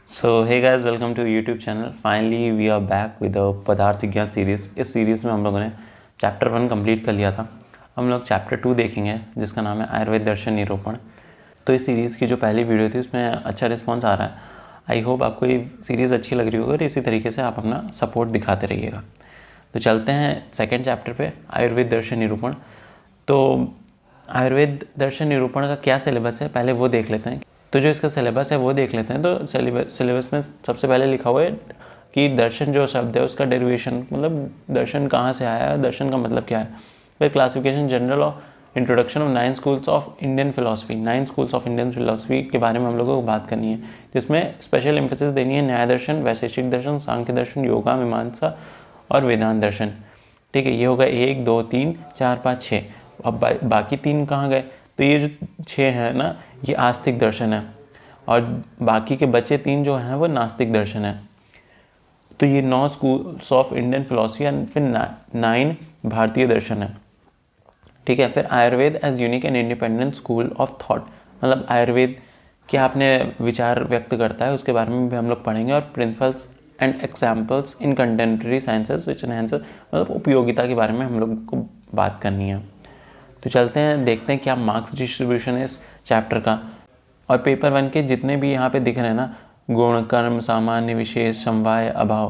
So hey guys, welcome to YouTube channel. Finally we are back with a पदार्थ विज्ञान series. इस series में हम लोगों ने चैप्टर 1 कंप्लीट कर लिया था। हम लोग चैप्टर 2 देखेंगे जिसका नाम है आयुर्वेद दर्शन निरूपण। तो इस सीरीज़ की जो पहली वीडियो थी उसमें अच्छा रिस्पॉन्स आ रहा है। आई होप आपको ये सीरीज़ अच्छी लग रही होगी और इसी तरीके से आप अपना सपोर्ट दिखाते रहिएगा। तो चलते हैं सेकेंड चैप्टर पे, आयुर्वेद दर्शन निरूपण। तो आयुर्वेद दर्शन निरूपण का क्या सिलेबस है पहले वो देख लेते हैं। तो जो इसका सिलेबस है वो देख लेते हैं। तो सिलेबस में सबसे पहले लिखा हुआ है कि दर्शन जो शब्द है उसका डेरिवेशन, मतलब दर्शन कहाँ से आया है, दर्शन का मतलब क्या है। फिर classification general of introduction of 9 schools of Indian philosophy. 9 schools of Indian philosophy के बारे में हम लोगों को बात करनी है, जिसमें स्पेशल एम्फेसिस देनी है न्याय दर्शन, वैशेषिक दर्शन, सांख्य दर्शन, योगा, मीमांसा और वेदांत दर्शन। ठीक है, ये होगा 1 2 3 4 5 6। अब बाकी 3 कहाँ गए? तो ये जो 6 है ना, ये आस्तिक दर्शन है और बाकी के बचे 3 जो हैं वो नास्तिक दर्शन है। तो ये 9 schools of Indian philosophy and फिर 9 भारतीय दर्शन है। ठीक है, फिर Ayurveda as unique and independent school of thought, मतलब आयुर्वेद क्या अपने विचार व्यक्त करता है उसके बारे में भी हम लोग पढ़ेंगे। और principles and examples in contemporary sciences which enhance, मतलब उपयोगिता के बारे में हम लोग को बात करनी है। तो चलते हैं, देखते हैं क्या मार्क्स डिस्ट्रीब्यूशन है इस चैप्टर का। और पेपर 1 के जितने भी यहाँ पे दिख रहे हैं ना, गुण, कर्म, सामान्य, विशेष, समवाय, अभाव,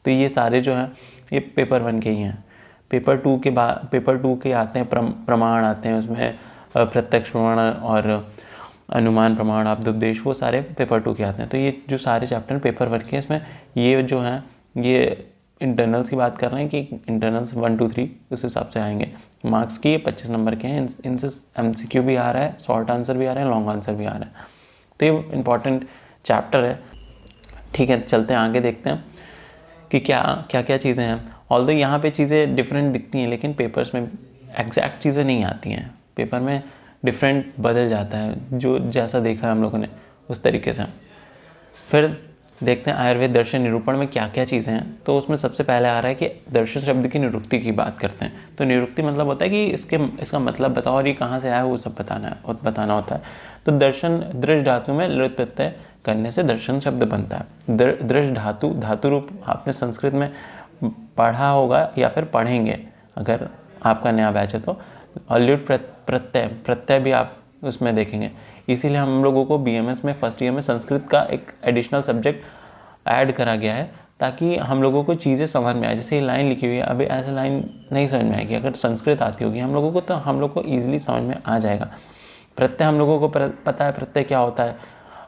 तो ये सारे जो हैं ये पेपर 1 के ही हैं। पेपर 2 के आते हैं प्रमाण आते हैं, उसमें प्रत्यक्ष प्रमाण और अनुमान प्रमाण, आप्तोपदेश, वो सारे पेपर 2 के आते हैं। तो ये जो सारे चैप्टर पेपर 1 के, इसमें ये जो हैं ये इंटरनल्स की बात कर रहे हैं कि इंटरनल्स 1 2 3 उस हिसाब से आएंगे। मार्क्स की 25 नंबर के हैं। इनसे MCQ भी आ रहा है, शॉर्ट आंसर भी आ रहे हैं, लॉन्ग आंसर भी आ रहा है। तो ये इंपॉर्टेंट चैप्टर है। ठीक है, चलते हैं आगे, देखते हैं कि क्या क्या चीज़ें हैं। ऑल्दो यहाँ पे चीज़ें डिफरेंट दिखती हैं लेकिन पेपर्स में एग्जैक्ट चीज़ें नहीं आती हैं। पेपर में डिफरेंट बदल जाता है, जो जैसा देखा है हम लोगों ने उस तरीके से। फिर देखते हैं आयुर्वेद दर्शन निरूपण में क्या क्या चीज़ें हैं। तो उसमें सबसे पहले आ रहा है कि दर्शन शब्द की निरुक्ति की बात करते हैं। तो निरुक्ति मतलब होता है कि इसका मतलब बताओ और ये कहाँ से आया है वो सब बताना होता है। तो दर्शन दृढ़ धातु में लृत प्रत्यय करने से दर्शन शब्द बनता है। दृढ़ धातु रूप आपने संस्कृत में पढ़ा होगा या फिर पढ़ेंगे अगर आपका नया बैच है तो। और लृत प्रत्यय भी आप उसमें देखेंगे। इसीलिए हम लोगों को BMS में फर्स्ट ईयर में संस्कृत का एक एडिशनल सब्जेक्ट ऐड करा गया है ताकि हम लोगों को चीज़ें समझ में आए। जैसे ये लाइन लिखी हुई है, अभी ऐसे लाइन नहीं समझ में आएगी। अगर संस्कृत आती होगी हम लोगों को तो हम लोग को ईजिली समझ में आ जाएगा। प्रत्यय हम लोगों को पता है प्रत्यय क्या होता है,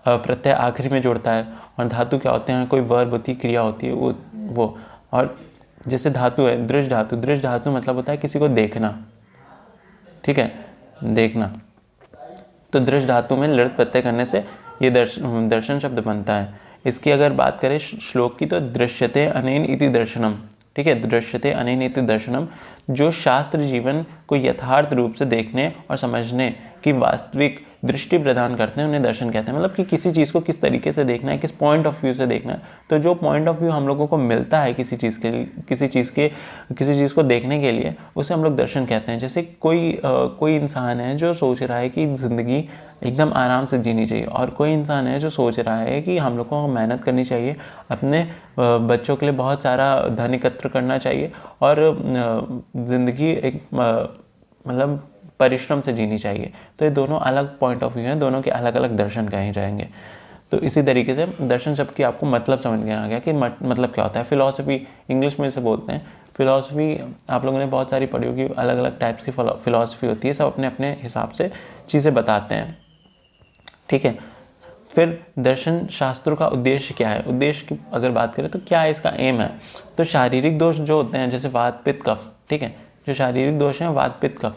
प्रत्यय आखिरी में जोड़ता है। और धातु क्या होते हैं, कोई वर्ब होती है, क्रिया होती है वो। और जैसे धातु है दृढ़ धातु मतलब होता है किसी को देखना। ठीक है, देखना। तो दृश्य धातु में लृत प्रत्यय करने से ये दर्शन शब्द बनता है। इसकी अगर बात करें श्लोक की तो दृश्यते अनेन इति दर्शनम। ठीक है, दृश्यते अनेन इति दर्शनम, जो शास्त्र जीवन को यथार्थ रूप से देखने और समझने की वास्तविक दृष्टि प्रदान करते हैं उन्हें दर्शन कहते हैं। मतलब कि किसी चीज़ को किस तरीके से देखना है, किस पॉइंट ऑफ व्यू से देखना है। तो जो पॉइंट ऑफ व्यू हम लोगों को मिलता है किसी चीज़ को देखने के लिए, उसे हम लोग दर्शन कहते हैं। जैसे कोई इंसान है जो सोच रहा है कि ज़िंदगी एकदम आराम से जीनी चाहिए, और कोई इंसान है जो सोच रहा है कि हम लोग को मेहनत करनी चाहिए, अपने बच्चों के लिए बहुत सारा धन एकत्र करना चाहिए और ज़िंदगी एक मतलब परिश्रम से जीनी चाहिए। तो ये दोनों अलग पॉइंट ऑफ व्यू हैं, दोनों के अलग अलग दर्शन कहे जाएंगे। तो इसी तरीके से दर्शन शब्द की आपको मतलब समझ में आ गया कि मतलब क्या होता है। फिलॉसफी इंग्लिश में इसे बोलते हैं। फिलॉसफी आप लोगों ने बहुत सारी पढ़ी होगी, अलग अलग टाइप्स की फिलॉसफी होती है, सब अपने अपने हिसाब से चीज़ें बताते हैं। ठीक है, फिर दर्शन शास्त्रों का उद्देश्य क्या है। उद्देश्य की अगर बात करें तो क्या है इसका एम है। तो शारीरिक दोष जो होते हैं जैसे वात पित्त कफ, ठीक है, जो शारीरिक दोष हैं वात पित्त कफ,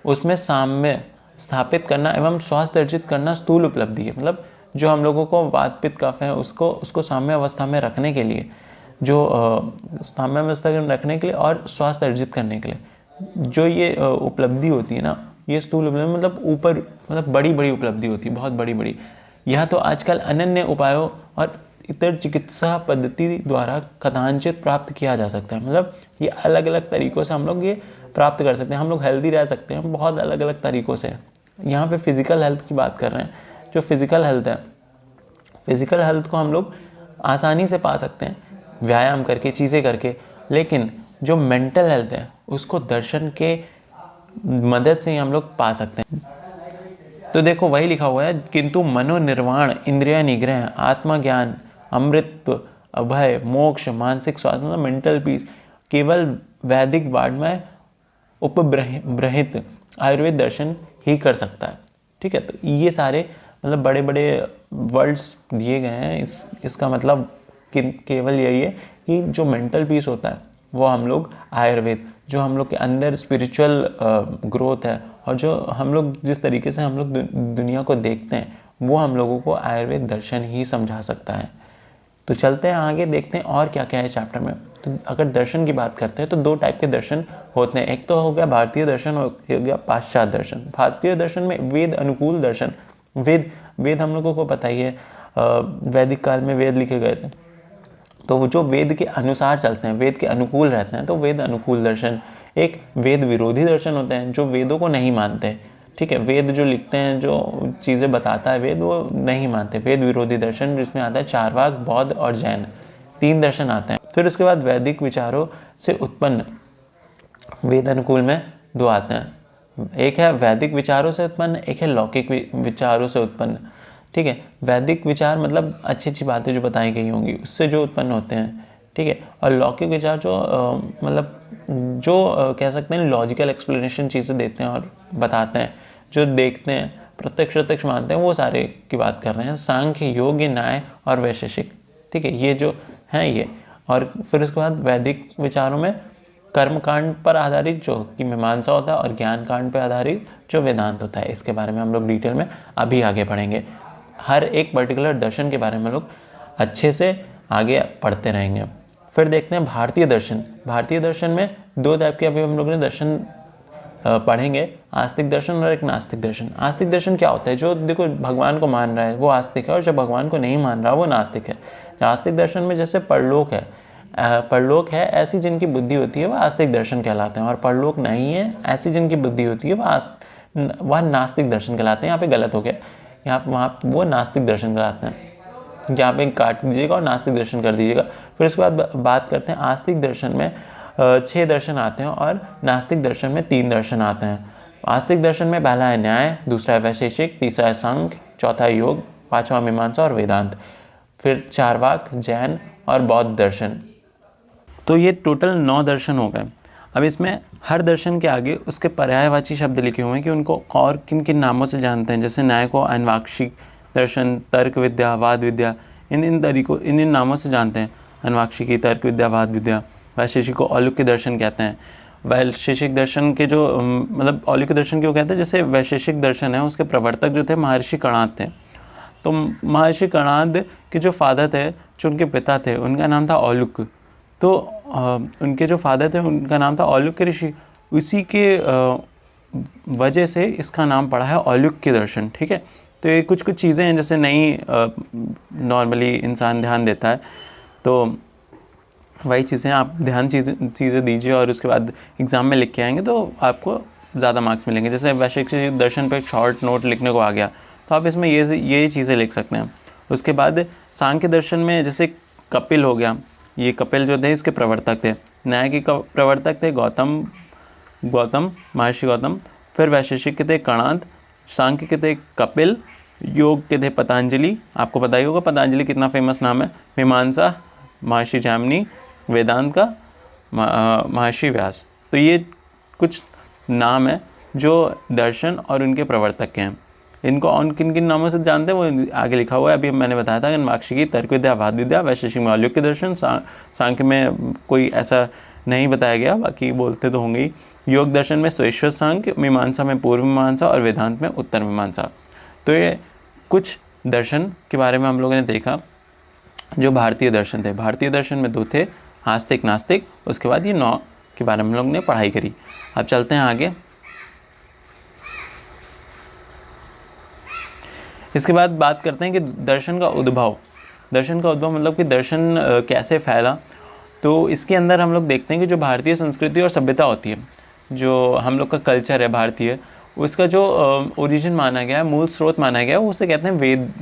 उसमें साम्य स्थापित करना एवं स्वास्थ्य अर्जित करना स्थूल उपलब्धि है। मतलब जो हम लोगों को वात पित्त कफ है उसको साम्य अवस्था में रखने के लिए, साम्य अवस्था में रखने के लिए और स्वास्थ्य अर्जित करने के लिए जो ये उपलब्धि होती है ना, ये स्थूल उपलब्धि मतलब ऊपर, मतलब बड़ी बड़ी उपलब्धि होती है, बहुत बड़ी बड़ी। यह तो आजकल अनन्य उपायों और इतर चिकित्सा पद्धति द्वारा कथांचित प्राप्त किया जा सकता है। मतलब ये अलग अलग तरीक़ों से हम लोग ये प्राप्त कर सकते हैं। हम लोग हेल्दी रह सकते हैं बहुत अलग अलग तरीक़ों से। यहाँ पे फिज़िकल हेल्थ की बात कर रहे हैं। जो फिज़िकल हेल्थ है, फिजिकल हेल्थ को हम लोग आसानी से पा सकते हैं व्यायाम करके, चीज़ें करके, लेकिन जो मेंटल हेल्थ है उसको दर्शन के मदद से ही हम लोग पा सकते हैं। तो देखो वही लिखा हुआ है, किंतु मनोनिर्वाण, इंद्रिय निग्रह, आत्मज्ञान, अमृतत्व, अभय, मोक्ष, मानसिक स्वास्थ्य मतलब मेंटल पीस केवल वैदिक वार्ड में उपब्रहित आयुर्वेद दर्शन ही कर सकता है। ठीक है, तो ये सारे मतलब बड़े बड़े वर्ड्स दिए गए हैं। इसका मतलब केवल यही है कि जो मेंटल पीस होता है वो हम लोग आयुर्वेद, जो हम लोग के अंदर स्पिरिचुअल ग्रोथ है और जो हम लोग जिस तरीके से हम लोग दुनिया को देखते हैं वो हम लोगों को आयुर्वेद दर्शन ही समझा सकता है। तो चलते हैं आगे, देखते हैं और क्या क्या है चैप्टर में। तो अगर दर्शन की बात करते हैं तो दो टाइप के दर्शन होते हैं। एक तो हो गया भारतीय दर्शन, हो गया पाश्चात्य दर्शन। भारतीय दर्शन में वेद अनुकूल दर्शन, वेद हम लोगों को पता ही है, वैदिक काल में वेद लिखे गए थे, तो वो जो वेद के अनुसार चलते हैं, वेद के अनुकूल रहते हैं, तो वेद अनुकूल दर्शन। एक वेद विरोधी दर्शन होते हैं जो वेदों को नहीं मानते। ठीक है, वेद जो लिखते हैं, जो चीज़ें बताता है वेद, वो नहीं मानते। वेद विरोधी दर्शन जिसमें आता है चारवाक, बौद्ध और जैन, 3 दर्शन आते हैं। फिर उसके बाद वैदिक विचारों से उत्पन्न वेद अनुकूल में 2 आते हैं। एक है वैदिक विचारों से उत्पन्न, एक है लौकिक विचारों से उत्पन्न। ठीक है, वैदिक विचार मतलब अच्छी अच्छी बातें जो बताई गई होंगी उससे जो उत्पन्न होते हैं। ठीक है, और लौकिक विचार जो मतलब जो कह सकते हैं लॉजिकल एक्सप्लेनेशन चीज़ें देते हैं और बताते हैं, जो देखते हैं, प्रत्यक्ष मानते हैं, वो सारे की बात कर रहे हैं। सांख्य, योग, न्याय और वैशेषिक। ठीक है, ये जो हैं ये। और फिर उसके बाद वैदिक विचारों में कर्मकांड पर आधारित जो कि मीमांसा होता है और ज्ञान कांड पर आधारित जो वेदांत होता है। इसके बारे में हम लोग डिटेल में अभी आगे पढ़ेंगे। हर एक पर्टिकुलर दर्शन के बारे में लोग अच्छे से आगे पढ़ते रहेंगे। फिर देखते हैं भारतीय दर्शन। भारतीय दर्शन में 2 टाइप के अभी हम लोगों ने दर्शन पढ़ेंगे, आस्तिक दर्शन और एक नास्तिक दर्शन। आस्तिक दर्शन क्या होता है? जो देखो भगवान को मान रहा है वो आस्तिक है, और जो भगवान को नहीं मान रहा वो नास्तिक है। आस्तिक दर्शन में जैसे परलोक है, परलोक है ऐसी जिनकी बुद्धि होती है वह आस्तिक दर्शन कहलाते हैं, और परलोक नहीं है ऐसी जिनकी बुद्धि होती है वह नास्तिक दर्शन कहलाते हैं। यहाँ पे गलत हो गया, यहाँ वहाँ वो नास्तिक दर्शन कहलाते हैं। यहाँ पे काट दीजिएगा और नास्तिक दर्शन कर दीजिएगा। फिर उसके बाद बात करते हैं आस्तिक दर्शन में 6 दर्शन आते हैं और नास्तिक दर्शन में 3 दर्शन आते हैं। आस्तिक दर्शन में पहला है न्याय, दूसरा है वैशेषिक, तीसरा है सांख्य, चौथा है योग, 5वां मीमांसा और वेदांत, फिर चारवाक, जैन और बौद्ध दर्शन। तो ये टोटल 9 दर्शन हो गए। अब इसमें हर दर्शन के आगे उसके पर्यायवाची शब्द लिखे हुए हैं कि उनको और किन किन नामों से जानते हैं। जैसे न्याय को अन्वाक्षिक दर्शन, तर्क विद्या, वाद विद्या, इन नामों से जानते हैं। अन्वाक्षिकी, तर्क विद्या, वाद विद्या। वैशेषिक को औलुक्य दर्शन कहते हैं। वैशेषिक दर्शन के जो मतलब औलुक्य दर्शन क्यों कहते हैं? जैसे वैशेषिक दर्शन है उसके प्रवर्तक जो थे महर्षि कणाद थे। तो महर्षि कणाद के जो फादर थे, जो उनके पिता थे, उनका नाम था औलुक। तो उनके जो फादर थे उनका नाम था औलुक्य ऋषि। उसी के वजह से इसका नाम पड़ा है औलुक्य दर्शन। ठीक है, तो ये कुछ चीज़ें हैं जैसे नहीं नॉर्मली इंसान ध्यान देता है, तो वही चीज़ें आप ध्यान चीज़ें दीजिए और उसके बाद एग्ज़ाम में लिख के आएंगे तो आपको ज़्यादा मार्क्स मिलेंगे। जैसे वैशेषिक दर्शन पे एक शॉर्ट नोट लिखने को आ गया तो आप इसमें ये चीज़ें लिख सकते हैं। उसके बाद सांख्य दर्शन में जैसे कपिल हो गया, ये कपिल जो थे इसके प्रवर्तक थे। न्याय के प्रवर्तक थे गौतम, महर्षि गौतम। फिर वैशेषिक के थे कणाद, सांख्य के थे कपिल, योग के थे पतंजलि, आपको पता ही होगा पतंजलि कितना फेमस नाम है। मीमांसा महर्षि जैमिनी, वेदांत का महर्षि व्यास। तो ये कुछ नाम है जो दर्शन और उनके प्रवर्तक के हैं। इनको और किन किन नामों से जानते हैं वो आगे लिखा हुआ है। अभी मैंने बताया था अन्वाक्षिकी, तर्क विद्या, वाद विद्या, वैशेषिक में औलुक्य दर्शन, सांख्य में कोई ऐसा नहीं बताया गया, बाकी बोलते तो होंगे ही। योग दर्शन में स्वैश्वत सांख्य, मीमांसा में पूर्व मीमांसा और वेदांत में उत्तर मीमांसा। तो ये कुछ दर्शन के बारे में हम लोगों ने देखा जो भारतीय दर्शन थे। भारतीय दर्शन में 2 थे, आस्तिक, नास्तिक। उसके बाद ये 9 के बारे में हम लोग ने पढ़ाई करी। अब चलते हैं आगे। इसके बाद बात करते हैं कि दर्शन का उद्भव। दर्शन का उद्भव मतलब कि दर्शन कैसे फैला। तो इसके अंदर हम लोग देखते हैं कि जो भारतीय संस्कृति और सभ्यता होती है, जो हम लोग का कल्चर है भारतीय, उसका जो ओरिजिन माना गया है, मूल स्रोत माना गया है, उसे कहते हैं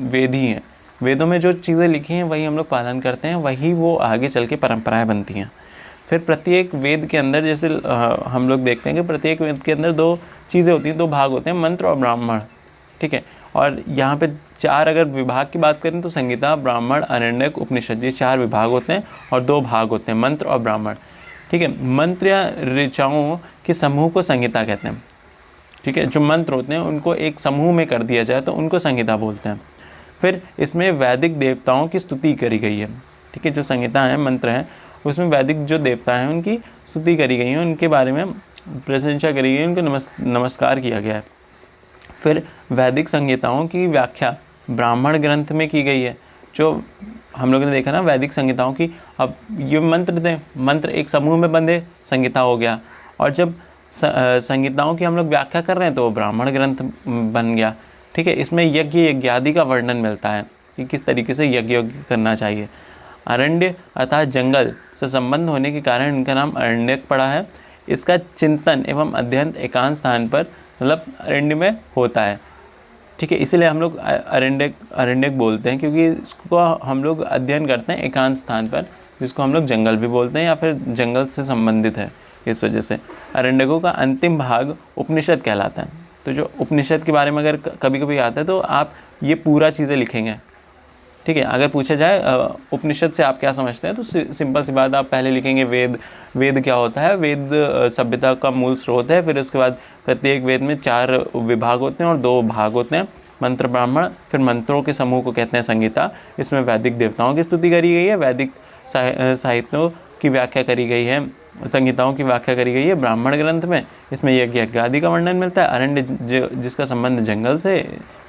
वेद ही है। वेदों में जो चीज़ें लिखी हैं वही हम लोग पालन करते हैं, वही वो आगे चल के परंपराएं बनती हैं। फिर प्रत्येक वेद के अंदर जैसे हम लोग देखते हैं कि प्रत्येक वेद के अंदर 2 चीज़ें होती हैं, 2 भाग होते हैं, मंत्र और ब्राह्मण, ठीक है। और यहाँ पे 4 अगर विभाग की बात करें तो संहिता, ब्राह्मण, आरण्यक, उपनिषद, ये 4 विभाग होते हैं और 2 भाग होते हैं, मंत्र और ब्राह्मण, ठीक है। मंत्र या ऋचाओं के समूह को संहिता कहते हैं, ठीक है। जो मंत्र होते हैं उनको एक समूह में कर दिया जाए तो उनको संहिता बोलते हैं। फिर इसमें वैदिक देवताओं की स्तुति करी गई है, ठीक है। जो संहिता है, मंत्र हैं, उसमें वैदिक जो देवता हैं उनकी स्तुति करी गई है, उनके बारे में प्रशंसा करी गई है, उनको नमस्कार किया गया है। फिर वैदिक संहिताओं की व्याख्या ब्राह्मण ग्रंथ में की गई है। जो हम लोगों ने देखा ना वैदिक संहिताओं की, अब ये मंत्र थे, मंत्र एक समूह में बंधे, संहिता हो गया। और जब संहिताओं की हम लोग व्याख्या कर रहे हैं तो वो ब्राह्मण ग्रंथ बन गया, ठीक है। इसमें यज्ञ यज्ञादि का वर्णन मिलता है कि किस तरीके से यज्ञ करना चाहिए। अरण्य अर्थात जंगल से संबंध होने के कारण इनका नाम अरण्यक पड़ा है। इसका चिंतन एवं अध्ययन एकांत स्थान पर, मतलब अरण्य में होता है, ठीक है। इसीलिए हम लोग अरण्यक बोलते हैं, क्योंकि इसको हम लोग अध्ययन करते हैं एकांत स्थान पर, जिसको हम लोग जंगल भी बोलते हैं या फिर जंगल से संबंधित है। इस वजह से अरण्यकों का अंतिम भाग उपनिषद कहलाता है। तो जो उपनिषद के बारे में अगर कभी कभी आता है तो आप ये पूरा चीज़ें लिखेंगे, ठीक है। अगर पूछा जाए उपनिषद से आप क्या समझते हैं, तो सिंपल सी बात, आप पहले लिखेंगे वेद। वेद क्या होता है? वेद सभ्यता का मूल स्रोत है। फिर उसके बाद प्रत्येक वेद में 4 विभाग होते हैं और 2 भाग होते हैं, मंत्र, ब्राह्मण। फिर मंत्रों के समूह को कहते हैं संहिता। इसमें वैदिक देवताओं की स्तुति करी गई है, वैदिक साहित्यों की व्याख्या करी गई है, संहिताओं की व्याख्या करी गई है ब्राह्मण ग्रंथ में। इसमें यज्ञ आदि का वर्णन मिलता है। अरण्य जिसका संबंध जंगल से,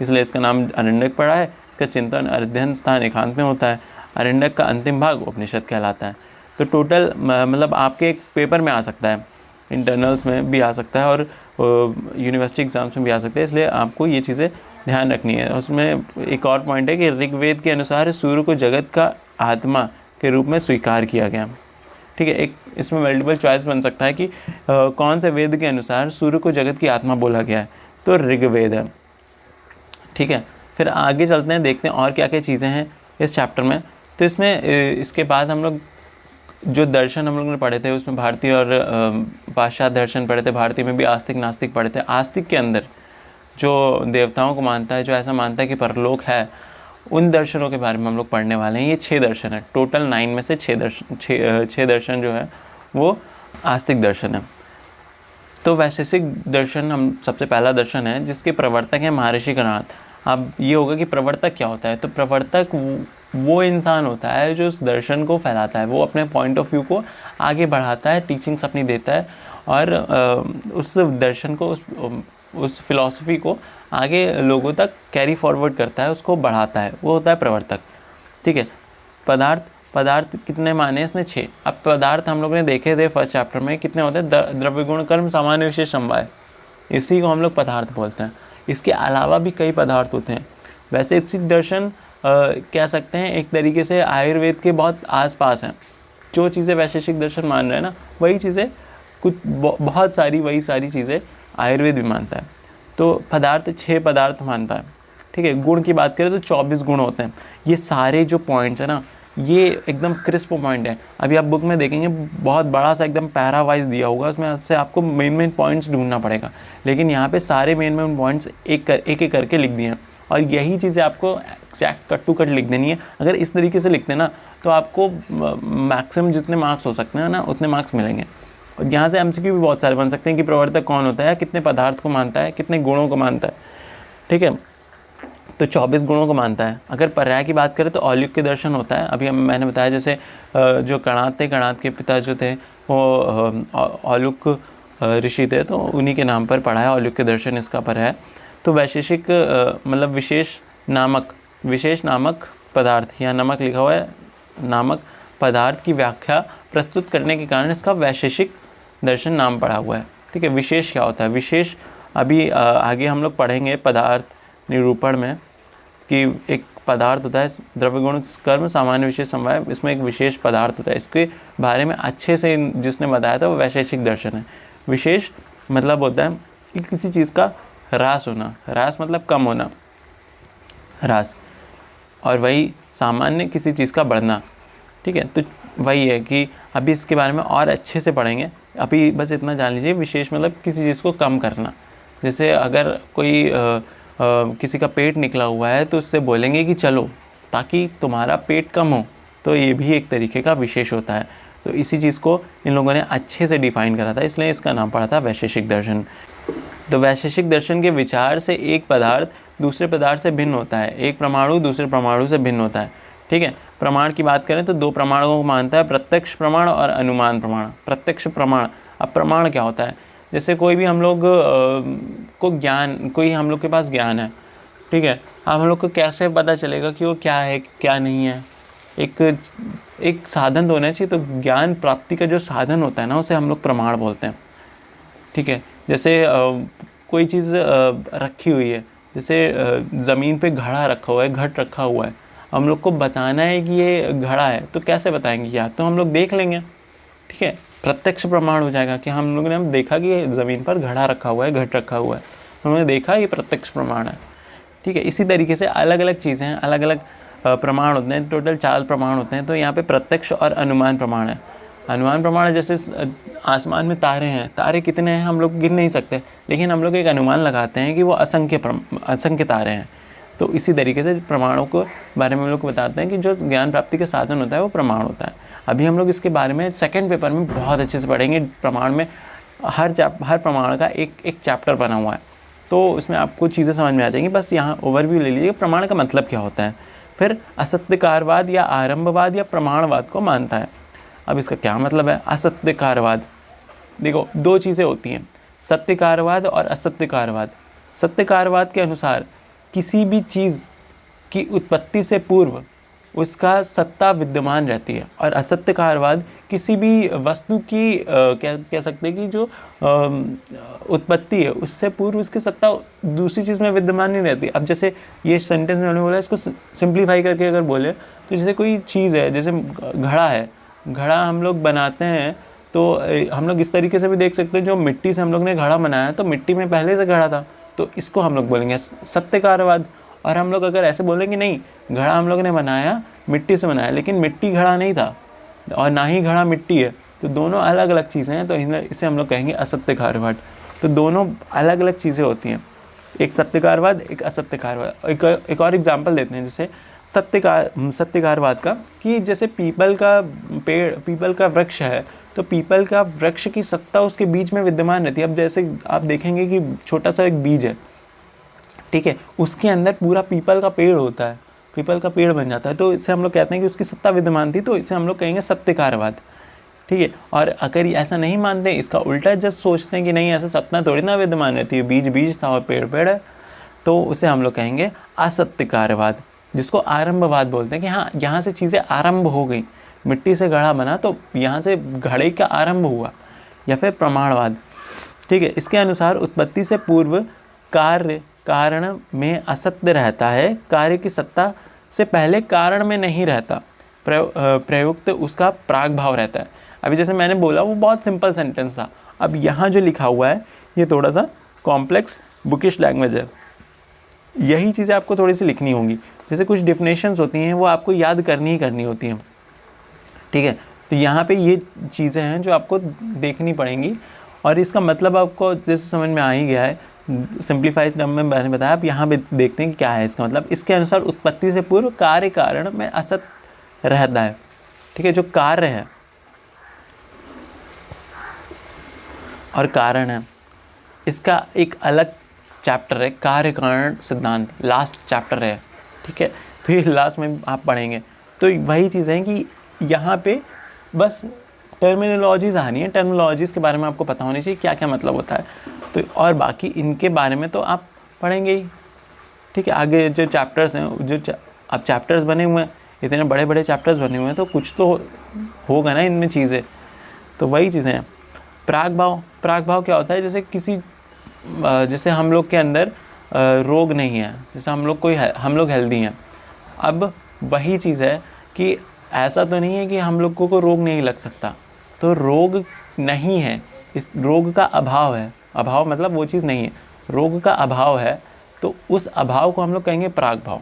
इसलिए इसका नाम अरण्यक पड़ा है। इसका चिंतन अध्ययन स्थान एकांत में होता है। अरण्यक का अंतिम भाग उपनिषद कहलाता है। तो टोटल मतलब आपके एक पेपर में आ सकता है, इंटरनल्स में भी आ सकता है और यूनिवर्सिटी एग्जाम्स में भी आ सकता है, इसलिए आपको ये चीज़ें ध्यान रखनी है। उसमें एक और पॉइंट है कि ऋग्वेद के अनुसार सूर्य को जगत का आत्मा के रूप में स्वीकार किया गया, ठीक है। एक इसमें मल्टीपल चॉइस बन सकता है कि कौन से वेद के अनुसार सूर्य को जगत की आत्मा बोला गया है, तो ऋग्वेद है, ठीक है। फिर आगे चलते हैं, देखते हैं और क्या क्या चीज़ें हैं इस चैप्टर में। तो इसमें इसके बाद हम लोग जो दर्शन हम लोगों ने पढ़े थे उसमें भारतीय और पाश्चात्य दर्शन पढ़े थे। भारतीय में भी आस्तिक नास्तिक पढ़े थे। आस्तिक के अंदर जो देवताओं को मानता है, जो ऐसा मानता है कि परलोक है, उन दर्शनों के बारे में हम लोग पढ़ने वाले हैं। ये 6 दर्शन है, टोटल 9 में से 6 दर्शन जो है वो आस्तिक दर्शन है। तो वैशेषिक दर्शन हम सबसे पहला दर्शन है, जिसके प्रवर्तक हैं महर्षि कणाद। अब ये होगा कि प्रवर्तक क्या होता है, तो प्रवर्तक वो इंसान होता है जो उस दर्शन को फैलाता है, वो अपने पॉइंट ऑफ व्यू को आगे बढ़ाता है, टीचिंग्स अपनी देता है और उस दर्शन को, उस फिलॉसफी को आगे लोगों तक कैरी फॉरवर्ड करता है, उसको बढ़ाता है, वो होता है प्रवर्तक, ठीक है। पदार्थ कितने माने इसने? 6। अब पदार्थ हम लोग ने देखे थे फर्स्ट चैप्टर में, कितने होते हैं? द्रव्य गुण कर्म सामान्य विशेष समवाय, इसी को हम लोग पदार्थ बोलते हैं। इसके अलावा भी कई पदार्थ होते हैं। वैशेषिक दर्शन कह सकते हैं एक तरीके से आयुर्वेद के बहुत आसपास हैं। जो चीज़ें वैशेषिक दर्शन मान रहे हैं ना, वही चीज़ें कुछ बहुत सारी वही सारी चीज़ें आयुर्वेद भी मानता है। तो पदार्थ 6 पदार्थ मानता है, ठीक है। गुण की बात करें तो 24 गुण होते हैं। ये सारे जो पॉइंट्स हैं ना, ये एकदम क्रिस्प पॉइंट है। अभी आप बुक में देखेंगे बहुत बड़ा सा एकदम पैरा वाइज दिया होगा, उसमें से आपको मेन पॉइंट्स ढूंढना पड़ेगा, लेकिन यहाँ पे सारे मेन पॉइंट्स एक करके लिख दिए हैं और यही चीज़ें आपको एक्जैक्ट कट टू कट लिख देनी है। अगर इस तरीके से लिखते हैं ना तो आपको मैक्सिमम जितने मार्क्स हो सकते हैं ना उतने मार्क्स मिलेंगे। और यहाँ से एमसीक्यू भी बहुत सारे बन सकते हैं कि प्रवर्तक कौन होता है, कितने पदार्थ को मानता है, कितने गुणों को मानता है, ठीक है। तो 24 गुणों को मानता है। अगर पर्याय की बात करें तो औलुक के दर्शन होता है। अभी मैंने बताया जैसे जो कणाद थे, कणाद के पिता जो थे वो औलुक ऋषि थे, तो उन्हीं के नाम पर पढ़ा है। औलुक के दर्शन इसका पर्याय। तो वैशेषिक मतलब विशेष नामक पदार्थ, यहाँ नमक लिखा हुआ है, नामक पदार्थ की व्याख्या प्रस्तुत करने के कारण इसका वैशेषिक दर्शन नाम पड़ा हुआ है, ठीक है। विशेष क्या होता है? विशेष अभी आगे हम लोग पढ़ेंगे पदार्थ निरूपण में कि एक पदार्थ होता है द्रव्य गुण कर्म सामान्य विशेष समवाय, इसमें एक विशेष पदार्थ होता है। इसके बारे में अच्छे से जिसने बताया था वो वैशेषिक दर्शन है। विशेष मतलब होता है कि किसी चीज़ का ह्रास होना, ह्रास मतलब कम होना, ह्रास। और वही सामान्य किसी चीज़ का बढ़ना। ठीक है, तो वही है कि अभी इसके बारे में और अच्छे से पढ़ेंगे। अभी बस इतना जान लीजिए, विशेष मतलब किसी चीज़ को कम करना। जैसे अगर कोई किसी का पेट निकला हुआ है तो उससे बोलेंगे कि चलो, ताकि तुम्हारा पेट कम हो, तो ये भी एक तरीके का विशेष होता है। तो इसी चीज़ को इन लोगों ने अच्छे से डिफाइन करा था, इसलिए इसका नाम पड़ा था वैशेषिक दर्शन। तो वैशेषिक दर्शन के विचार से एक पदार्थ दूसरे पदार्थ से भिन्न होता है, एक परमाणु दूसरे परमाणु से भिन्न होता है। ठीक है, प्रमाण की बात करें तो दो प्रमाणों को मानता है, प्रत्यक्ष प्रमाण और अनुमान प्रमाण। प्रत्यक्ष प्रमाण, अब प्रमाण क्या होता है? जैसे कोई भी हम लोग को ज्ञान, कोई हम लोग के पास ज्ञान है, ठीक है, अब हम लोग को कैसे पता चलेगा कि वो क्या है क्या नहीं है? एक साधन तो होना चाहिए। तो ज्ञान प्राप्ति का जो साधन होता है ना, उसे हम लोग प्रमाण बोलते हैं। ठीक है, जैसे कोई चीज़ रखी हुई है, जैसे ज़मीन पे घड़ा रखा हुआ है, घट रखा हुआ है, हम लोग को बताना है कि ये घड़ा है, तो कैसे बताएंगे? या तो हम लोग देख लेंगे, ठीक है, प्रत्यक्ष प्रमाण हो जाएगा कि हम लोगों ने देखा कि ज़मीन पर घड़ा रखा हुआ है, घट रखा हुआ है, उन्होंने देखा, ये प्रत्यक्ष प्रमाण है। ठीक है, इसी तरीके से अलग अलग चीज़ें हैं, अलग अलग प्रमाण होते हैं, टोटल 4 प्रमाण होते हैं। तो यहाँ पे प्रत्यक्ष और अनुमान प्रमाण है। अनुमान प्रमाण जैसे आसमान में तारे हैं, तारे कितने हैं हम लोग गिन नहीं सकते, लेकिन हम लोग एक अनुमान लगाते हैं कि वो असंख्य तारे हैं। तो इसी तरीके से प्रमाणों को बारे में हम लोग बताते हैं कि जो ज्ञान प्राप्ति का साधन होता है वो प्रमाण होता है। अभी हम लोग इसके बारे में सेकंड पेपर में बहुत अच्छे से पढ़ेंगे। प्रमाण में हर प्रमाण का एक चैप्टर बना हुआ है, तो उसमें आपको चीज़ें समझ में आ जाएंगी। बस यहाँ ओवरव्यू ले लीजिए, प्रमाण का मतलब क्या होता है। फिर असत्यकारवाद या आरंभवाद या प्रमाणवाद को मानता है। अब इसका क्या मतलब है? असत्यकारवाद, देखो दो चीज़ें होती हैं, सत्यकारवाद और असत्यकारवाद। सत्यकारवाद के अनुसार किसी भी चीज़ की उत्पत्ति से पूर्व उसका सत्ता विद्यमान रहती है, और असत्यकारवाद किसी भी वस्तु की क्या कह सकते हैं कि जो उत्पत्ति है उससे पूर्व उसकी सत्ता दूसरी चीज़ में विद्यमान नहीं रहती। अब जैसे ये सेंटेंस में बोला, इसको सिंप्लीफाई करके अगर बोले तो जैसे कोई चीज़ है, जैसे घड़ा है, घड़ा हम लोग बनाते हैं तो हम लोग इस तरीके से भी देख सकते हैं, जो मिट्टी से हम लोग ने घड़ा बनाया तो मिट्टी में पहले से घड़ा था, तो इसको हम लोग बोलेंगे सत्यकारवाद। और हम लोग अगर ऐसे बोलेंगे नहीं, घड़ा हम लोग ने बनाया, मिट्टी से बनाया, लेकिन मिट्टी घड़ा नहीं था और ना ही घड़ा मिट्टी है, तो दोनों अलग अलग चीज़ें हैं, तो इसे हम लोग कहेंगे असत्यकारवाद। तो दोनों अलग अलग चीज़ें होती हैं, एक सत्यकारवाद एक असत्यकारवाद। एक और एग्जाम्पल देते हैं, जैसे सत्यकारवाद का, कि जैसे पीपल का पेड़, पीपल का वृक्ष है, तो पीपल का वृक्ष की सत्ता उसके बीज में विद्यमान रहती है। अब जैसे आप देखेंगे कि छोटा सा एक बीज है, ठीक है, उसके अंदर पूरा पीपल का पेड़ होता है, पीपल का पेड़ बन जाता है, तो इसे हम लोग कहते हैं कि उसकी सत्ता विद्यमान थी, तो इसे हम लोग कहेंगे सत्यकारवाद। ठीक है, और अगर ऐसा नहीं मानते, इसका उल्टा जस्ट सोचते हैं कि नहीं, ऐसा सत्ता थोड़ी ना विद्यमान रहती है, बीज बीज था और पेड़ पेड़ है, तो उसे हम लोग कहेंगे असत्यकारवाद, जिसको आरंभवाद बोलते हैं कि हाँ, यहाँ से चीज़ें आरंभ हो गई, मिट्टी से घड़ा बना तो यहाँ से घड़े का आरंभ हुआ। या फिर प्रमाणवाद, ठीक है, इसके अनुसार उत्पत्ति से पूर्व कार्य कारण में असत्य रहता है, कार्य की सत्ता से पहले कारण में नहीं रहता, प्रयुक्त उसका प्राग भाव रहता है। अभी जैसे मैंने बोला वो बहुत सिंपल सेंटेंस था, अब यहाँ जो लिखा हुआ है ये थोड़ा सा कॉम्प्लेक्स बुकिश लैंग्वेज है, यही चीज़ें आपको थोड़ी सी लिखनी होंगी। जैसे कुछ डिफिनेशंस होती हैं वो आपको याद करनी ही करनी होती हैं, ठीक है, तो यहाँ पे ये चीज़ें हैं जो आपको देखनी पड़ेंगी, और इसका मतलब आपको जैसे समझ में आ ही गया है, सिंप्लीफाइड टर्म में मैंने बताया। आप यहाँ पे देखते हैं कि क्या है इसका मतलब। इसके अनुसार उत्पत्ति से पूर्व कार्य कारण में असत रहता है, ठीक है, जो कार्य है और कारण है, इसका एक अलग चैप्टर है, कार्य कारण सिद्धांत, लास्ट चैप्टर है, ठीक है, तो ये लास्ट में आप पढ़ेंगे। तो वही चीज़ है कि यहाँ पे बस टर्मिनोलॉजीज़ आनी है, टर्मिनोलॉजीज़ के बारे में आपको पता होनी चाहिए क्या क्या मतलब होता है, तो और बाकी इनके बारे में तो आप पढ़ेंगे ही, ठीक है। आगे जो चैप्टर्स हैं, जो अब चैप्टर्स बने हुए हैं, इतने बड़े बड़े चैप्टर्स बने हुए हैं, तो कुछ तो होगा ना इनमें चीज़ें, तो वही चीज़ें हैं। प्राग भाव क्या होता है? जैसे हम लोग के अंदर रोग नहीं है, जैसे हम लोग हेल्दी हैं। अब वही चीज़ है कि ऐसा तो नहीं है कि हम लोगों को रोग नहीं लग सकता, तो रोग नहीं है, इस रोग का अभाव है, अभाव मतलब वो चीज़ नहीं है, रोग का अभाव है, तो उस अभाव को हम लोग कहेंगे प्राग भाव,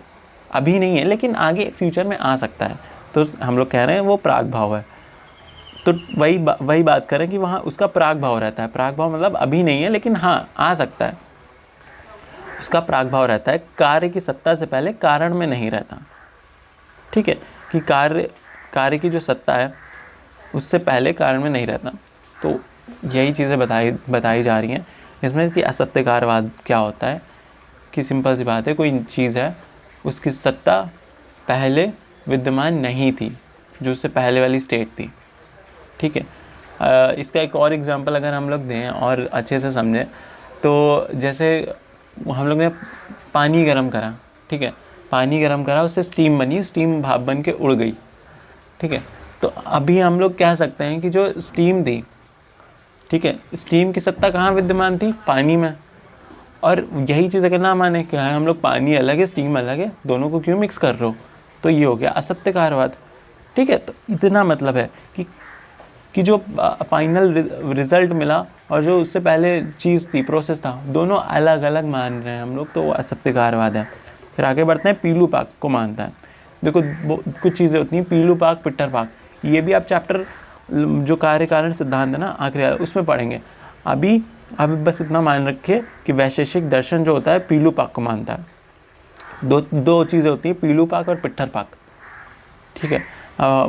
अभी नहीं है लेकिन आगे फ्यूचर में आ सकता है, तो हम लोग कह रहे हैं वो प्राग भाव है। तो वही बात करें कि वहाँ उसका प्राग भाव रहता है। प्राग भाव मतलब अभी नहीं है लेकिन हाँ आ सकता है, उसका प्राग भाव रहता है। कार्य की सत्ता से पहले कारण में नहीं रहता। ठीक है, कि कार्य की जो सत्ता है उससे पहले कारण में नहीं रहता। तो यही चीज़ें बताई जा रही हैं इसमें कि असत्यकारवाद क्या होता है, कि सिंपल सी बात है, कोई चीज़ है उसकी सत्ता पहले विद्यमान नहीं थी, जो उससे पहले वाली स्टेट थी। ठीक है, इसका एक और एग्जांपल अगर हम लोग दें और अच्छे से समझें तो जैसे हम लोग ने पानी गर्म करा, ठीक है, पानी गर्म करा, उससे स्टीम बनी, स्टीम भाप बन के उड़ गई। ठीक है, तो अभी हम लोग कह सकते हैं कि जो स्टीम थी, ठीक है, स्टीम की सत्ता कहाँ विद्यमान थी? पानी में। और यही चीज़ अगर ना माने क्या है, हम लोग पानी अलग है स्टीम अलग है, दोनों को क्यों मिक्स कर रहे हो, तो ये हो गया असत्यकारवाद। ठीक है, तो इतना मतलब है कि जो फाइनल रिजल्ट मिला और जो उससे पहले चीज़ थी, प्रोसेस था, दोनों अलग अलग मान रहे हैं हम लोग, तो वो असत्यकारवाद है। फिर आगे बढ़ते हैं, पीलू पाक को मानता है। देखो कुछ चीज़ें होती हैं, पीलू पाक, पिट्टर पाक, ये भी आप चैप्टर जो कार्य कारण सिद्धांत है ना आखिरी उसमें पढ़ेंगे। अभी बस इतना मान रखिए कि वैशेषिक दर्शन जो होता है पीलू पाक को मानता है। दो चीज़ें होती हैं, पीलू पाक और पिट्ठर पाक। ठीक है,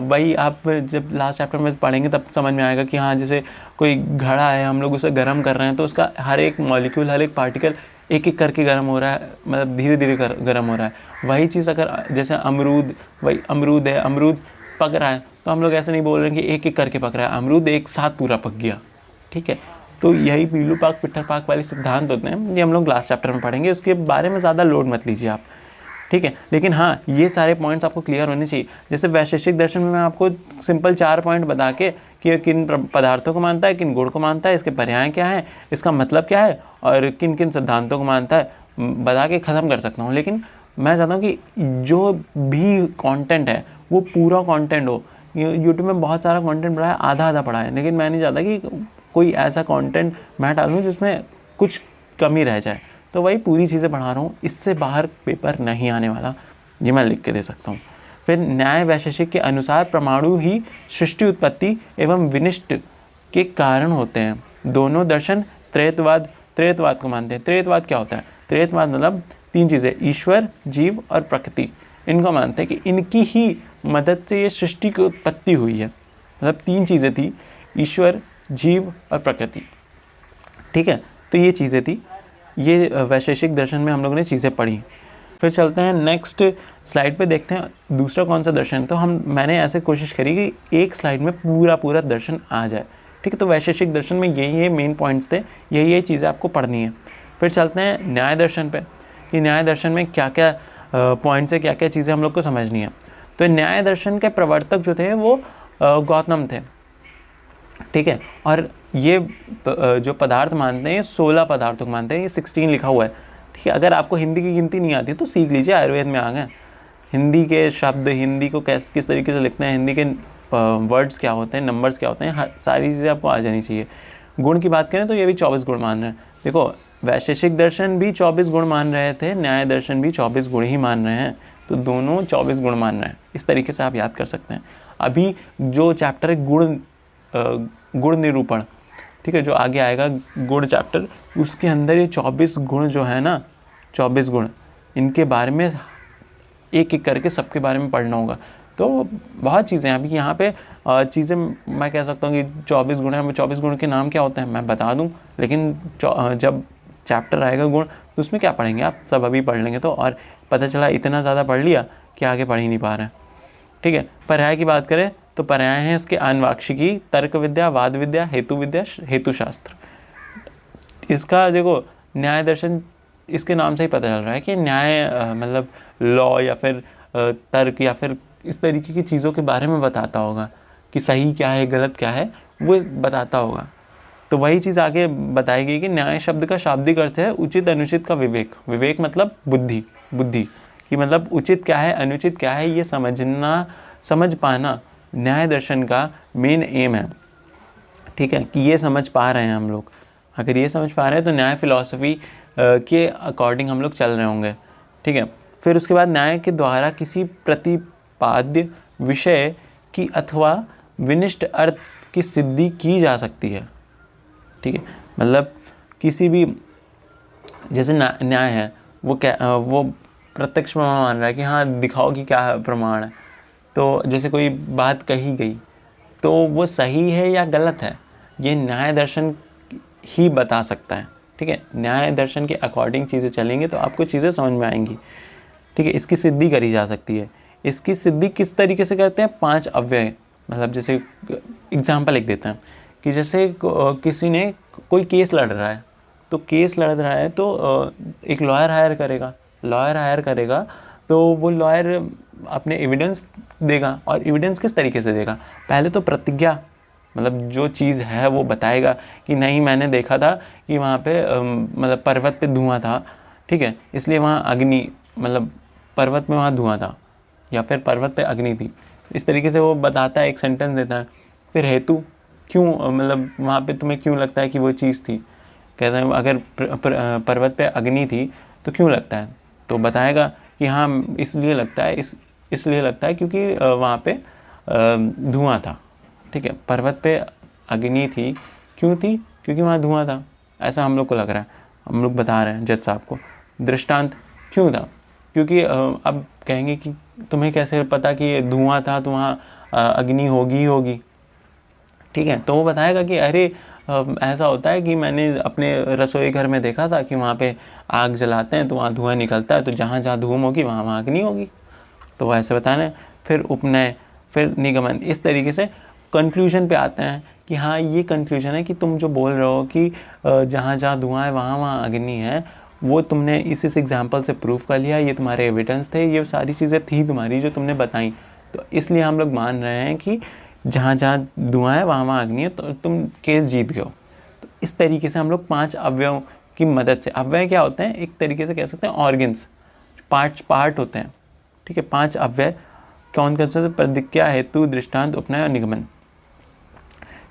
वही आप जब लास्ट चैप्टर में पढ़ेंगे तब समझ में आएगा कि हाँ, जैसे कोई घड़ा है, हम लोग उसे गर्म कर रहे हैं, तो उसका हर एक मॉलिक्यूल, हर एक पार्टिकल एक एक करके गर्म हो रहा है, मतलब धीरे धीरे गर्म हो रहा है। वही चीज़ अगर जैसे वही अमरूद है, अमरूद पक रहा है, तो हम लोग ऐसे नहीं बोल रहे हैं कि एक एक करके पक रहा है, अमरूद एक साथ पूरा पक गया। ठीक है, तो यही पीलू पाक पिट्ठर पाक वाले सिद्धांत होते हैं, ये हम लोग लास्ट चैप्टर में पढ़ेंगे, उसके बारे में ज़्यादा लोड मत लीजिए आप। ठीक है, लेकिन हाँ, ये सारे पॉइंट्स आपको क्लियर होने चाहिए। जैसे वैशेषिक दर्शन में मैं आपको सिंपल 4 पॉइंट बता के कि किन पदार्थों को मानता है, किन गुण को मानता है, इसके पर्याय क्या है, इसका मतलब क्या है, और किन किन सिद्धांतों को मानता है, बता के ख़त्म कर सकता हूँ। लेकिन मैं चाहता हूँ कि जो भी कंटेंट है वो पूरा कंटेंट हो। यूट्यूब में बहुत सारा कंटेंट पड़ा है, आधा आधा पड़ा है, लेकिन मैं नहीं चाहता कि कोई ऐसा कंटेंट मैं डालूँ जिसमें कुछ कमी रह जाए। तो वही पूरी चीज़ें पढ़ा रहा हूँ, इससे बाहर पेपर नहीं आने वाला, ये मैं लिख के दे सकता हूँ। फिर न्याय वैशेषिक के अनुसार परमाणु ही सृष्टि उत्पत्ति एवं विनिष्ट के कारण होते हैं। दोनों दर्शन त्रैतवाद को मानते हैं। त्रैतवाद क्या होता है? त्रैतवाद मतलब 3 चीज़ें, ईश्वर, जीव और प्रकृति, इनको मानते हैं कि इनकी ही मदद से ये सृष्टि की उत्पत्ति हुई है। मतलब 3 चीज़ें थी, ईश्वर, जीव और प्रकृति। ठीक है, तो ये चीज़ें थी, ये वैशेषिक दर्शन में हम लोगों ने चीज़ें पढ़ी। फिर चलते हैं नेक्स्ट स्लाइड पे, देखते हैं दूसरा कौन सा दर्शन। तो मैंने ऐसे कोशिश करी कि एक स्लाइड में पूरा दर्शन आ जाए। ठीक है, तो वैशेषिक दर्शन में यही मेन पॉइंट्स थे, यही चीज़ें आपको पढ़नी है। फिर चलते हैं न्याय दर्शन पे, कि न्याय दर्शन में क्या क्या पॉइंट्स है, क्या क्या चीज़ें हम लोग को समझनी है। तो न्याय दर्शन के प्रवर्तक जो थे वो गौतम थे। ठीक है, और ये जो पदार्थ मानते हैं, 16 पदार्थों को मानते हैं, ये 16 लिखा हुआ है। ठीक है, अगर आपको हिंदी की गिनती नहीं आती तो सीख लीजिए, आयुर्वेद में आ गए हिंदी के शब्द, हिंदी को किस तरीके से लिखते हैं, हिंदी के वर्ड्स क्या होते हैं, नंबर्स क्या होते हैं, सारी चीज़ें आपको आ जानी चाहिए। गुण की बात करें तो ये भी 24 गुण मान रहे हैं। देखो, वैशेषिक दर्शन भी 24 गुण मान रहे थे, न्याय दर्शन भी 24 गुण ही मान रहे हैं, तो दोनों 24 गुण मान रहे हैं। इस तरीके से आप याद कर सकते हैं। अभी जो चैप्टर है गुण निरूपण, ठीक है, जो आगे आएगा गुण चैप्टर, उसके अंदर ये 24 गुण जो है ना, 24 गुण, इनके बारे में एक एक करके सबके बारे में पढ़ना होगा। तो बहुत चीज़ें हैं। अभी यहाँ पे चीज़ें मैं कह सकता हूँ कि 24 गुण हैं, 24 गुण के नाम क्या होते हैं मैं बता दूँ, लेकिन जब चैप्टर आएगा गुण तो उसमें क्या पढ़ेंगे आप, सब अभी पढ़ लेंगे तो, और पता चला इतना ज़्यादा पढ़ लिया कि आगे पढ़ ही नहीं पा रहे हैं। ठीक है, पर्याय की बात करें तो पर्याय हैं इसके आन्वाक्षिकी, तर्क विद्या, वाद विद्या, हेतु विद्या, हेतुशास्त्र। इसका देखो, न्याय दर्शन इसके नाम से ही पता चल रहा है कि न्याय मतलब लॉ या फिर तर्क या फिर इस तरीके की चीज़ों के बारे में बताता होगा कि सही क्या है गलत क्या है, वो बताता होगा। तो वही चीज़ आगे बताई गई कि न्याय शब्द का शाब्दिक अर्थ है उचित अनुचित का विवेक। विवेक मतलब बुद्धि कि मतलब उचित क्या है अनुचित क्या है ये समझ पाना न्याय दर्शन का मेन एम है। ठीक है, कि ये समझ पा रहे हैं हम लोग, अगर ये समझ पा रहे हैं तो न्याय फिलॉसफी के अकॉर्डिंग हम लोग चल रहे होंगे। ठीक है, फिर उसके बाद न्याय के द्वारा किसी प्रतिपाद्य विषय की अथवा विनिष्ट अर्थ की सिद्धि की जा सकती है। ठीक है, मतलब किसी भी, जैसे न्याय है वो प्रत्यक्ष प्रमाण मान रहा है कि हाँ दिखाओ कि क्या प्रमाण है। तो जैसे कोई बात कही गई तो वो सही है या गलत है, ये न्याय दर्शन ही बता सकता है। ठीक है, न्याय दर्शन के अकॉर्डिंग चीज़ें चलेंगे तो आपको चीज़ें समझ में आएंगी। ठीक है, इसकी सिद्धि करी जा सकती है। इसकी सिद्धि किस तरीके से करते हैं? 5 अव्यय, मतलब जैसे एग्जाम्पल एक देते हैं कि जैसे किसी ने कोई केस लड़ रहा है, तो केस लड़ रहा है तो एक लॉयर हायर करेगा तो वो लॉयर अपने एविडेंस देगा। और एविडेंस किस तरीके से देगा? पहले तो प्रतिज्ञा, मतलब जो चीज़ है वो बताएगा कि नहीं मैंने देखा था कि वहाँ पे मतलब पर्वत पे धुआं था, ठीक है, इसलिए वहाँ अग्नि, मतलब पर्वत में वहाँ धुआं था या फिर पर्वत पे अग्नि थी। इस तरीके से वो बताता है, एक सेंटेंस देता है। फिर हेतु, क्यों, मतलब वहाँ पे तुम्हें क्यों लगता है कि वो चीज़ थी? कहते हैं अगर पर्वत पे अग्नि थी तो क्यों लगता है? तो बताएगा कि हाँ इसलिए लगता है, इसलिए लगता है क्योंकि वहाँ पे धुआं था। ठीक है, पर्वत पे अग्नि थी, क्यों थी? क्योंकि वहाँ धुआं था, ऐसा हम लोग को लग रहा है, हम लोग बता रहे हैं जज साहब को। दृष्टांत, क्यों था? क्योंकि अब कहेंगे कि तुम्हें कैसे पता कि धुआं था तो वहाँ अग्नि होगी। ठीक है, तो वो बताएगा कि अरे ऐसा होता है कि मैंने अपने रसोई घर में देखा था कि वहाँ पे आग जलाते हैं तो वहाँ धुआं निकलता है, तो जहाँ जहाँ धूम होगी वहाँ अग्नि होगी। तो वो ऐसे बताना है। फिर उपनय, फिर निगमन, इस तरीके से कंक्लूजन पे आते हैं कि हाँ ये कंक्लूजन है कि तुम जो बोल रहे हो कि जहाँ जहाँ धुआं है वहाँ अग्नि है, वो तुमने इस एग्जाम्पल से प्रूव कर लिया, ये तुम्हारे एविडेंस थे, ये सारी चीज़ें थी तुम्हारी जो तुमने बताई, तो इसलिए हम लोग मान रहे हैं कि जहाँ जहाँ धुआं है वहाँ अग्नि है, तो तुम केस जीत गए हो। तो इस तरीके से हम लोग 5 अवयवों की मदद से, अवयव क्या होते हैं? एक तरीके से कह सकते हैं ऑर्गन्स, पार्ट होते हैं। ठीक है, 5 अव्यय कौन कौन से? प्रतिज्ञा, हेतु, दृष्टांत, उपनय और निगमन।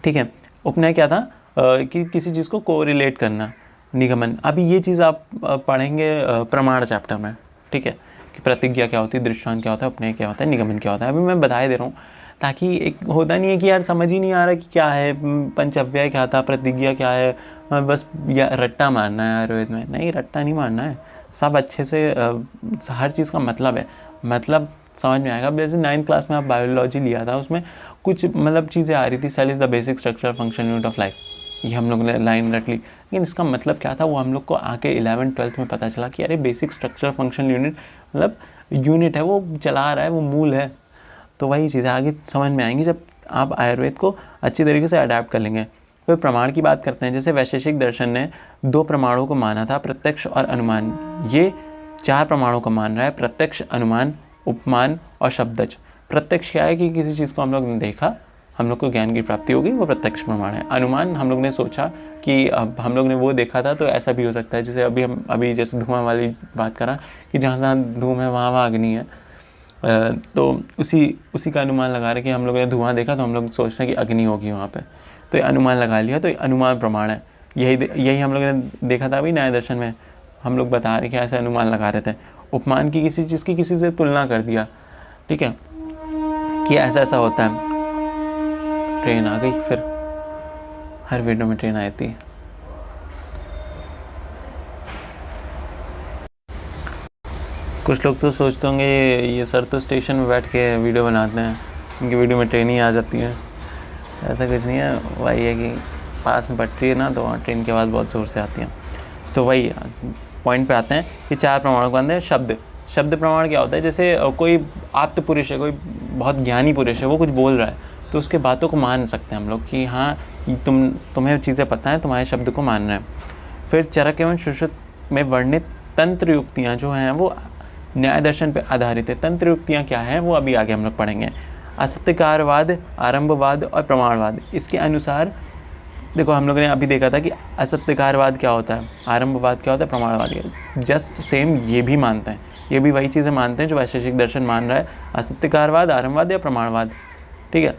ठीक है, उपनय क्या था? कि किसी चीज़ को कोरिलेट करना। निगमन, अभी ये चीज़ आप पढ़ेंगे प्रमाण चैप्टर में। ठीक है, कि प्रतिज्ञा क्या होती है, दृष्टांत क्या होता है, उपनय क्या होता है, निगमन क्या होता है। अभी मैं बता दे रहा हूँ ताकि एक होता नहीं है कि यार समझ ही नहीं आ रहा कि क्या है, पंचअव्यय क्या था, प्रतिज्ञा क्या है, बस या रट्टा मारना है आयुर्वेद में। नहीं, रट्टा नहीं मारना है, सब अच्छे से हर चीज़ का मतलब है, मतलब समझ में आएगा। अब जैसे 9th क्लास में आप बायोलॉजी लिया था, उसमें कुछ मतलब चीज़ें आ रही थी, cell is the basic structure function unit of life, ये हम लोग ने लाइन रट ली, लेकिन इसका मतलब क्या था वो हम लोग को आके 11th-12th में पता चला कि अरे बेसिक स्ट्रक्चर फंक्शन यूनिट मतलब यूनिट है, वो चला रहा है, वो मूल है। तो वही चीज़ें आगे समझ में आएंगी जब आप आयुर्वेद को अच्छी तरीके से अडेप्ट कर लेंगे। फिर प्रमाण की बात करते हैं। जैसे वैशेषिक दर्शन ने 2 प्रमाणों को माना था, प्रत्यक्ष और अनुमान। ये 4 प्रमाणों को मान रहा है, प्रत्यक्ष, अनुमान, उपमान और शब्दज। प्रत्यक्ष क्या है कि किसी चीज़ को हम लोग ने देखा, हम लोग को ज्ञान की प्राप्ति होगी, वो प्रत्यक्ष प्रमाण है। अनुमान, हम लोग ने सोचा कि अब हम लोग ने वो देखा था तो ऐसा भी हो सकता है। जैसे अभी जैसे धुआं वाली बात करा कि जहाँ जहाँ धूम है वहाँ अग्नि है, तो उसी का अनुमान लगा रहे कि हम लोग ने धुआं देखा तो हम लोग सोच रहे हैं कि अग्नि होगी वहाँ पे, तो ये अनुमान लगा लिया, तो ये अनुमान प्रमाण है। यही हम लोग ने देखा था अभी न्याय दर्शन में, हम लोग बता रहे कि ऐसे अनुमान लगा रहे थे। उपमान की किसी चीज़ की किसी से तुलना कर दिया, ठीक है, कि ऐसा ऐसा होता है। ट्रेन आ गई, फिर हर वीडियो में ट्रेन आती है। कुछ लोग तो सोचते होंगे ये सर तो स्टेशन में बैठ के वीडियो बनाते हैं, उनकी वीडियो में ट्रेन ही आ जाती है। ऐसा कुछ नहीं है, वही है कि पास में पटरी है ना, तो वहाँ ट्रेन की आवाज़ बहुत ज़ोर से आती है। तो वही पॉइंट पे आते हैं कि 4 प्रमाणों के अंदर शब्द प्रमाण क्या होता है? जैसे कोई आप्त पुरुष है, कोई बहुत ज्ञानी पुरुष है, वो कुछ बोल रहा है तो उसके बातों को मान सकते हैं हम लोग कि हाँ तुम्हें चीज़ें पता है, तुम्हारे शब्द को मानना है। फिर चरक एवं सुश्रुत में वर्णित तंत्र युक्तियाँ जो हैं वो न्याय दर्शन पर आधारित है। तंत्र युक्तियाँ क्या हैं वो अभी आगे हम लोग पढ़ेंगे। असत्यकारवाद, आरंभवाद और प्रमाणवाद, इसके अनुसार देखो हम लोगों ने अभी देखा था कि असत्यकारवाद क्या होता है, आरंभवाद क्या होता है, प्रमाणवाद जस्ट सेम ये भी मानते हैं, ये भी वही चीज़ें मानते हैं जो वैशेषिक दर्शन मान रहा है, असत्यकारवाद, आरंभवाद या प्रमाणवाद। ठीक है,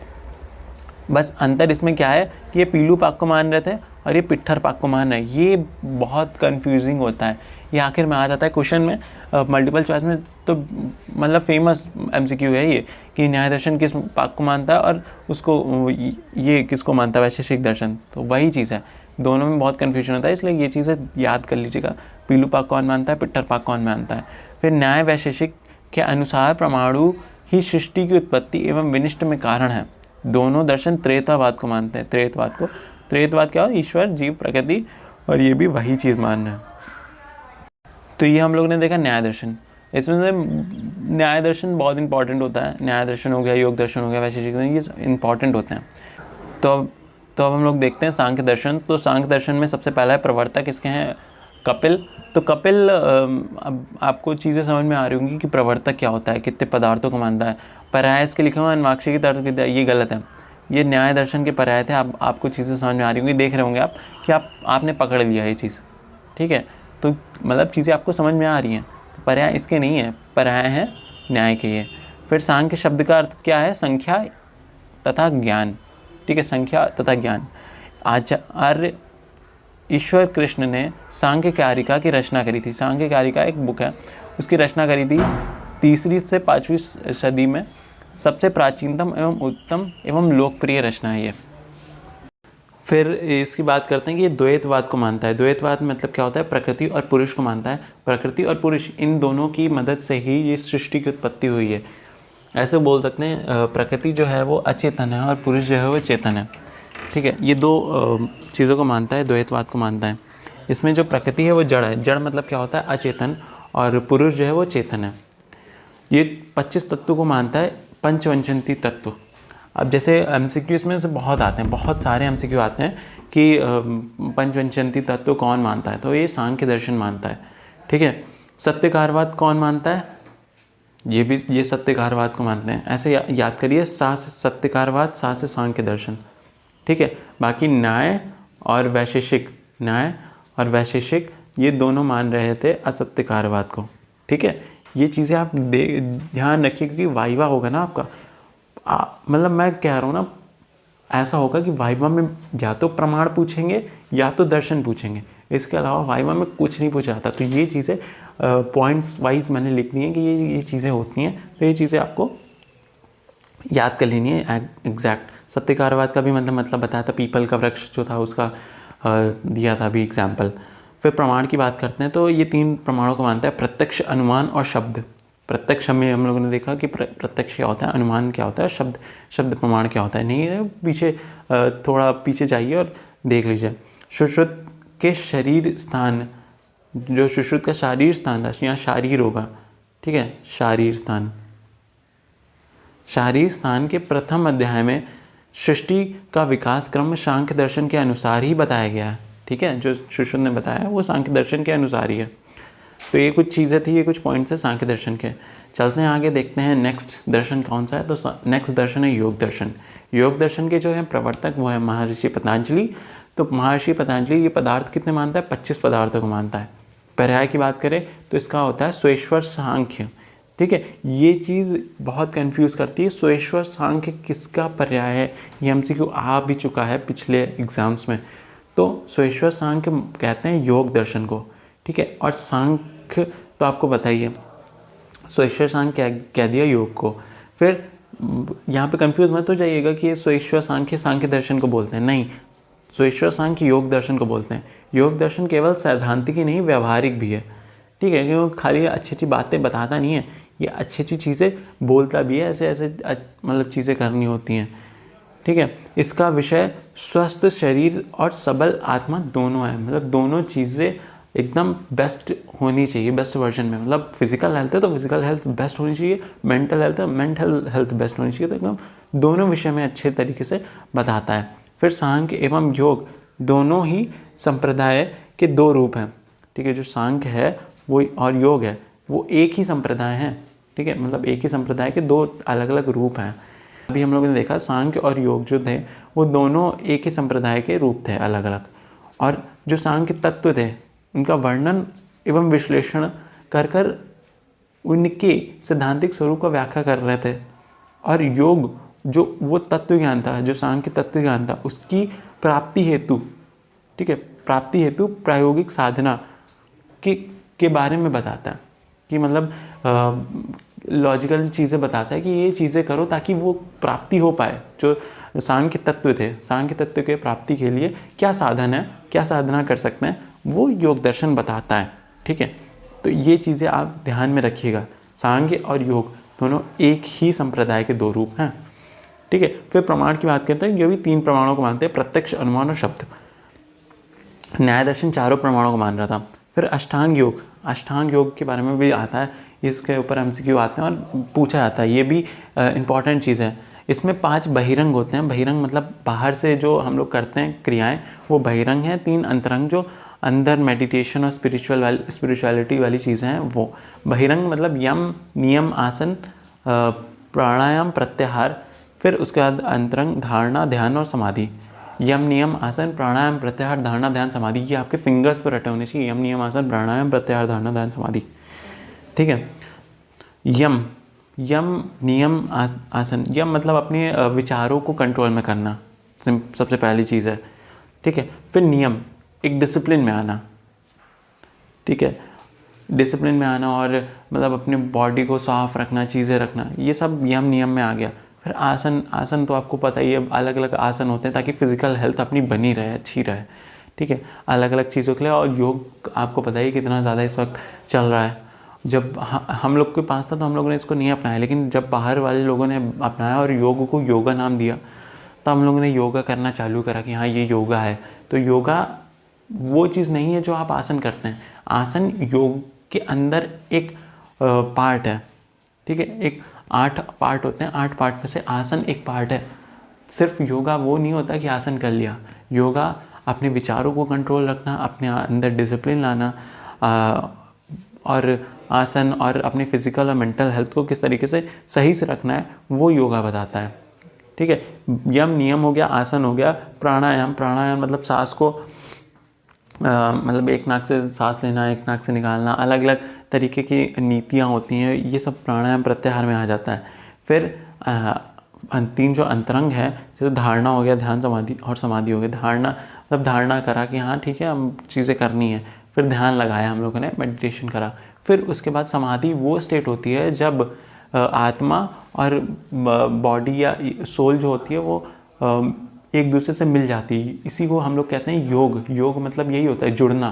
बस अंतर इसमें क्या है कि ये पीलू पाक को मान रहे थे और ये पिट्ठर पाक को मान रहे हैं। ये बहुत कन्फ्यूजिंग होता है, ये आखिर में आ जाता है क्वेश्चन में। मल्टीपल चॉइस में तो मतलब फेमस MCQ है ये कि न्याय दर्शन किस पाक को मानता है और उसको ये किसको मानता है, वैशेषिक दर्शन। तो वही चीज़ है, दोनों में बहुत कन्फ्यूजन होता है, इसलिए ये चीज़ें याद कर लीजिएगा। पीलू पाक कौन मानता है, पिट्टर पाक कौन मानता है। फिर न्याय वैशेषिक के अनुसार परमाणु ही सृष्टि की उत्पत्ति एवं विनिष्ट में कारण है। दोनों दर्शन त्रैतवाद को मानते हैं। त्रैतवाद क्या हो, ईश्वर, जीव, प्रकृति, और ये भी वही चीज़ मान रहे हैं। तो ये हम लोग ने देखा न्याय दर्शन। इसमें से न्याय दर्शन बहुत इंपॉर्टेंट होता है। न्याय दर्शन हो गया, योग दर्शन हो गया, वैशेषिक दर्शन, ये इंपॉर्टेंट होते हैं। तो अब हम लोग देखते हैं सांख्य दर्शन। तो सांख्य दर्शन में सबसे पहला है प्रवर्तक किसके हैं, कपिल। तो कपिल, अब आपको चीज़ें समझ में आ रही होंगी कि प्रवर्तक क्या होता है, कितने पदार्थों को मानता है। पर्याय इसके लिखे हुए अनवाक्षी की तर्क विद्या, ये गलत है, ये न्याय दर्शन के पर्याय थे। आपको चीज़ें समझ में आ रही होंगी, देख रहे होंगे आप कि आपने पकड़ लिया ये चीज़, ठीक है। तो मतलब चीज़ें आपको समझ में आ रही हैं। तो पर्याय इसके नहीं है, पर्याय हैं न्याय के ये। फिर सांख्य शब्द का अर्थ क्या है, संख्या तथा ज्ञान, ठीक है, संख्या तथा ज्ञान। आचार्य ईश्वर कृष्ण ने सांख्य कारिका की रचना करी थी। सांख्य कारिका एक बुक है, उसकी रचना करी थी 3वीं से 5वीं सदी में। सबसे प्राचीनतम एवं उत्तम एवं लोकप्रिय रचना है ये। फिर इसकी बात करते हैं कि ये द्वैतवाद को मानता है। द्वैतवाद मतलब क्या होता है, प्रकृति और पुरुष को मानता है। प्रकृति और पुरुष इन दोनों की मदद से ही ये सृष्टि की उत्पत्ति हुई है। ऐसे बोल सकते हैं, प्रकृति जो है वो अचेतन है और पुरुष जो है वो चेतन है, ठीक है। ये दो चीज़ों को मानता है, द्वैतवाद को मानता है। इसमें जो प्रकृति है वो जड़ है, जड़ मतलब क्या होता है, अचेतन, और पुरुष जो है वो चेतन है। ये 25 तत्व को मानता है, पंचवंचंती तत्व। अब जैसे MCQ इसमें से बहुत आते हैं, बहुत सारे MCQ आते हैं कि पंचवंचंती तत्व कौन मानता है, तो ये सांख्य दर्शन मानता है, ठीक है। सत्यकारवाद कौन मानता है, ये सत्यकारवाद को मानते हैं। ऐसे याद करिए, सा से सत्यकारवाद, सा से सांख्य दर्शन, ठीक है। बाकी न्याय और वैशेषिक ये दोनों मान रहे थे असत्यकारवाद को, ठीक है। ये चीज़ें आप ध्यान रखिए, क्योंकि वाइवा होगा ना आपका, मतलब मैं कह रहा हूँ ना, ऐसा होगा कि वाइवा में या तो प्रमाण पूछेंगे या तो दर्शन पूछेंगे, इसके अलावा वाइवा में कुछ नहीं पूछा जाता। तो ये चीज़ें पॉइंट्स वाइज मैंने लिख दी हैं कि ये चीज़ें होती हैं, तो ये चीज़ें आपको याद कर लेनी है एग्जैक्ट। सत्यकारवाद का भी मतलब बताया था, पीपल का वृक्ष जो था उसका दिया था अभी एग्जाम्पल। फिर प्रमाण की बात करते हैं, तो ये 3 प्रमाणों को मानता है, प्रत्यक्ष, अनुमान और शब्द। प्रत्यक्ष में हम लोगों ने देखा कि प्रत्यक्ष क्या होता है, अनुमान क्या होता है, शब्द प्रमाण क्या होता है। नहीं, पीछे थोड़ा पीछे जाइए और देख लीजिए। सुश्रुत के शरीर स्थान, जो सुश्रुत का शारीर स्थान था, यहाँ शारीर होगा, ठीक है, शारीर स्थान के प्रथम अध्याय में सृष्टि का विकास क्रम सांख्य दर्शन के अनुसार ही बताया गया है, ठीक है। जो सुश्रुत ने बताया वो सांख्य दर्शन के अनुसार ही है। तो ये कुछ चीज़ें थी, ये कुछ पॉइंट्स है सांख्य दर्शन के। चलते हैं आगे, देखते हैं नेक्स्ट दर्शन कौन सा है। तो नेक्स्ट दर्शन है योग दर्शन। योग दर्शन के जो है प्रवर्तक वो है महर्षि पतंजलि। तो महर्षि पतंजलि ये पदार्थ कितने मानता है, 25 पदार्थों को मानता है। पर्याय की बात करें तो इसका होता है स्वेश्वर सांख्य, ठीक है। ये चीज़ बहुत कंफ्यूज करती है, स्वेश्वर सांख्य किसका पर्याय है, ये MCQ आ भी चुका है पिछले एग्जाम्स में। तो स्वेश्वर सांख्य कहते हैं योग दर्शन को, ठीक है। और सांख्य तो आपको बताइए, स्वेश्वर सांख्य कह दिया योग को। फिर यहाँ पे कंफ्यूज मत हो जाइएगा कि ये स्वेश्वर सांख्य दर्शन को बोलते हैं, नहीं, स्वेश्वर सांख्य योग दर्शन को बोलते हैं। योग दर्शन केवल सैद्धांतिक ही नहीं, व्यवहारिक भी है, ठीक है। क्योंकि खाली अच्छी अच्छी बातें बताता नहीं है, ये अच्छी अच्छी चीज़ें बोलता भी है, ऐसे मतलब चीज़ें करनी होती हैं, ठीक है। इसका विषय स्वस्थ शरीर और सबल आत्मा दोनों है, मतलब दोनों चीज़ें एकदम बेस्ट होनी चाहिए, बेस्ट वर्जन में। मतलब फिजिकल हेल्थ है तो फिजिकल हेल्थ बेस्ट होनी चाहिए, मेंटल हेल्थ है मेंटल हेल्थ बेस्ट होनी चाहिए। तो एकदम दोनों विषय में अच्छे तरीके से बताता है। फिर सांख्य एवं योग दोनों ही संप्रदाय के 2 रूप हैं, ठीक है। जो सांख्य है वो और योग है वो एक ही संप्रदाय हैं, ठीक है। मतलब एक ही संप्रदाय के 2 अलग अलग रूप हैं। अभी हम लोगों ने देखा सांख्य और योग जो थे वो दोनों एक ही संप्रदाय के रूप थे, अलग अलग। और जो सांख्य तत्व थे उनका वर्णन एवं विश्लेषण कर उनके सैद्धांतिक स्वरूप का व्याख्या कर रहे थे। और योग जो वो तत्व ज्ञान था, जो सांख्य तत्व ज्ञान था, उसकी प्राप्ति हेतु, ठीक है, प्राप्ति हेतु प्रायोगिक साधना के बारे में बताता है, कि मतलब लॉजिकल चीज़ें बताता है कि ये चीज़ें करो ताकि वो प्राप्ति हो पाए। जो सांख्य तत्व थे, सांख्य तत्व के प्राप्ति के लिए क्या साधन है, क्या साधना कर सकते हैं, वो योग दर्शन बताता है। ठीक है, तो ये चीज़ें आप ध्यान में रखिएगा। सांख्य और योग दोनों एक ही संप्रदाय के दो रूप हैं। ठीक है, फिर प्रमाण की बात करते हैं। ये भी 3 प्रमाणों को मानते हैं, प्रत्यक्ष, अनुमान और शब्द। न्याय दर्शन चारों प्रमाणों को मान रहा था। फिर अष्टांग योग, अष्टांग योग के बारे में भी आता है, इसके ऊपर MCQ आते हैं और पूछा जाता है। ये भी इम्पॉर्टेंट चीज़ है। इसमें 5 बहिरंग होते हैं। बहिरंग मतलब बाहर से जो हम लोग करते हैं क्रियाएं, वो बहिरंग हैं। 3 अंतरंग जो अंदर मेडिटेशन और स्पिरिचुअलिटी वाली चीज़ें हैं वो। बहिरंग मतलब यम, नियम, आसन, प्राणायाम, प्रत्याहार। फिर उसके बाद अंतरंग धारणा, ध्यान और समाधि। यम, नियम, आसन, प्राणायाम, प्रत्याहार, धारणा, ध्यान, समाधि, ये आपके फिंगर्स पर रटे होने चाहिए। यम, नियम, आसन, प्राणायाम, प्रत्याहार, धारणा, ध्यान, समाधि। ठीक है, यम, नियम, आसन। यम मतलब अपने विचारों को कंट्रोल में करना, सबसे पहली चीज़ है। ठीक है, फिर नियम, एक डिसिप्लिन में आना। ठीक है, डिसिप्लिन में आना और मतलब अपने बॉडी को साफ रखना, चीज़ें रखना, ये सब यम, नियम में आ गया। फिर आसन, आसन तो आपको पता ही है, अलग अलग आसन होते हैं ताकि फिजिकल हेल्थ अपनी बनी रहे, अच्छी रहे। ठीक है, अलग अलग चीज़ों के लिए। और योग आपको पता ही कितना ज़्यादा इस वक्त चल रहा है। जब हम लोग के पास था तो हम लोगों ने इसको नहीं अपनाया, लेकिन जब बाहर वाले लोगों ने अपनाया और योग को योगा नाम दिया, तो हम लोगों ने योगा करना चालू करा कि हाँ ये योगा है। तो योगा वो चीज़ नहीं है जो आप आसन करते हैं। आसन योग के अंदर एक पार्ट है। ठीक है, एक 8 पार्ट होते हैं, 8 पार्ट में से आसन एक पार्ट है। सिर्फ योगा वो नहीं होता कि आसन कर लिया। योगा अपने विचारों को कंट्रोल रखना, अपने अंदर डिसिप्लिन लाना, और आसन और अपने फिजिकल और मेंटल हेल्थ को किस तरीके से सही से रखना है, वो योगा बताता है। ठीक है, यम, नियम हो गया, आसन हो गया। प्राणायाम, प्राणायाम मतलब सांस को मतलब एक नाक से सांस लेना, एक नाक से निकालना, अलग अलग तरीके की नीतियाँ होती हैं, ये सब प्राणायाम प्रत्याहार में आ जाता है। फिर 3 जो अंतरंग है, जैसे धारणा हो गया, ध्यान, समाधि और समाधि हो गया। धारणा मतलब धारणा करा कि हाँ ठीक है हम चीज़ें करनी है। फिर ध्यान लगाया हम लोगों ने, मेडिटेशन करा। फिर उसके बाद समाधि वो स्टेट होती है जब आत्मा और बॉडी या सोल जो होती है वो एक दूसरे से मिल जाती है। इसी को हम लोग कहते हैं योग। योग मतलब यही होता है, जुड़ना।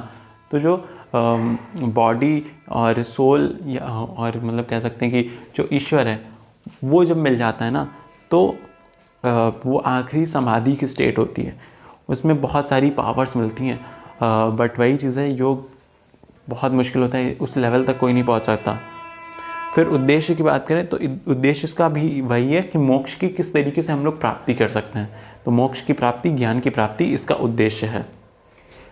तो जो बॉडी और सोल या और मतलब कह सकते हैं कि जो ईश्वर है वो जब मिल जाता है ना, तो वो आखिरी समाधि की स्टेट होती है। उसमें बहुत सारी पावर्स मिलती हैं, बट वही चीज़ है, योग बहुत मुश्किल होता है, उस लेवल तक कोई नहीं पहुंच सकता। फिर उद्देश्य की बात करें तो उद्देश्य इसका भी वही है कि मोक्ष की किस तरीके से हम लोग प्राप्ति कर सकते हैं। तो मोक्ष की प्राप्ति, ज्ञान की प्राप्ति इसका उद्देश्य है।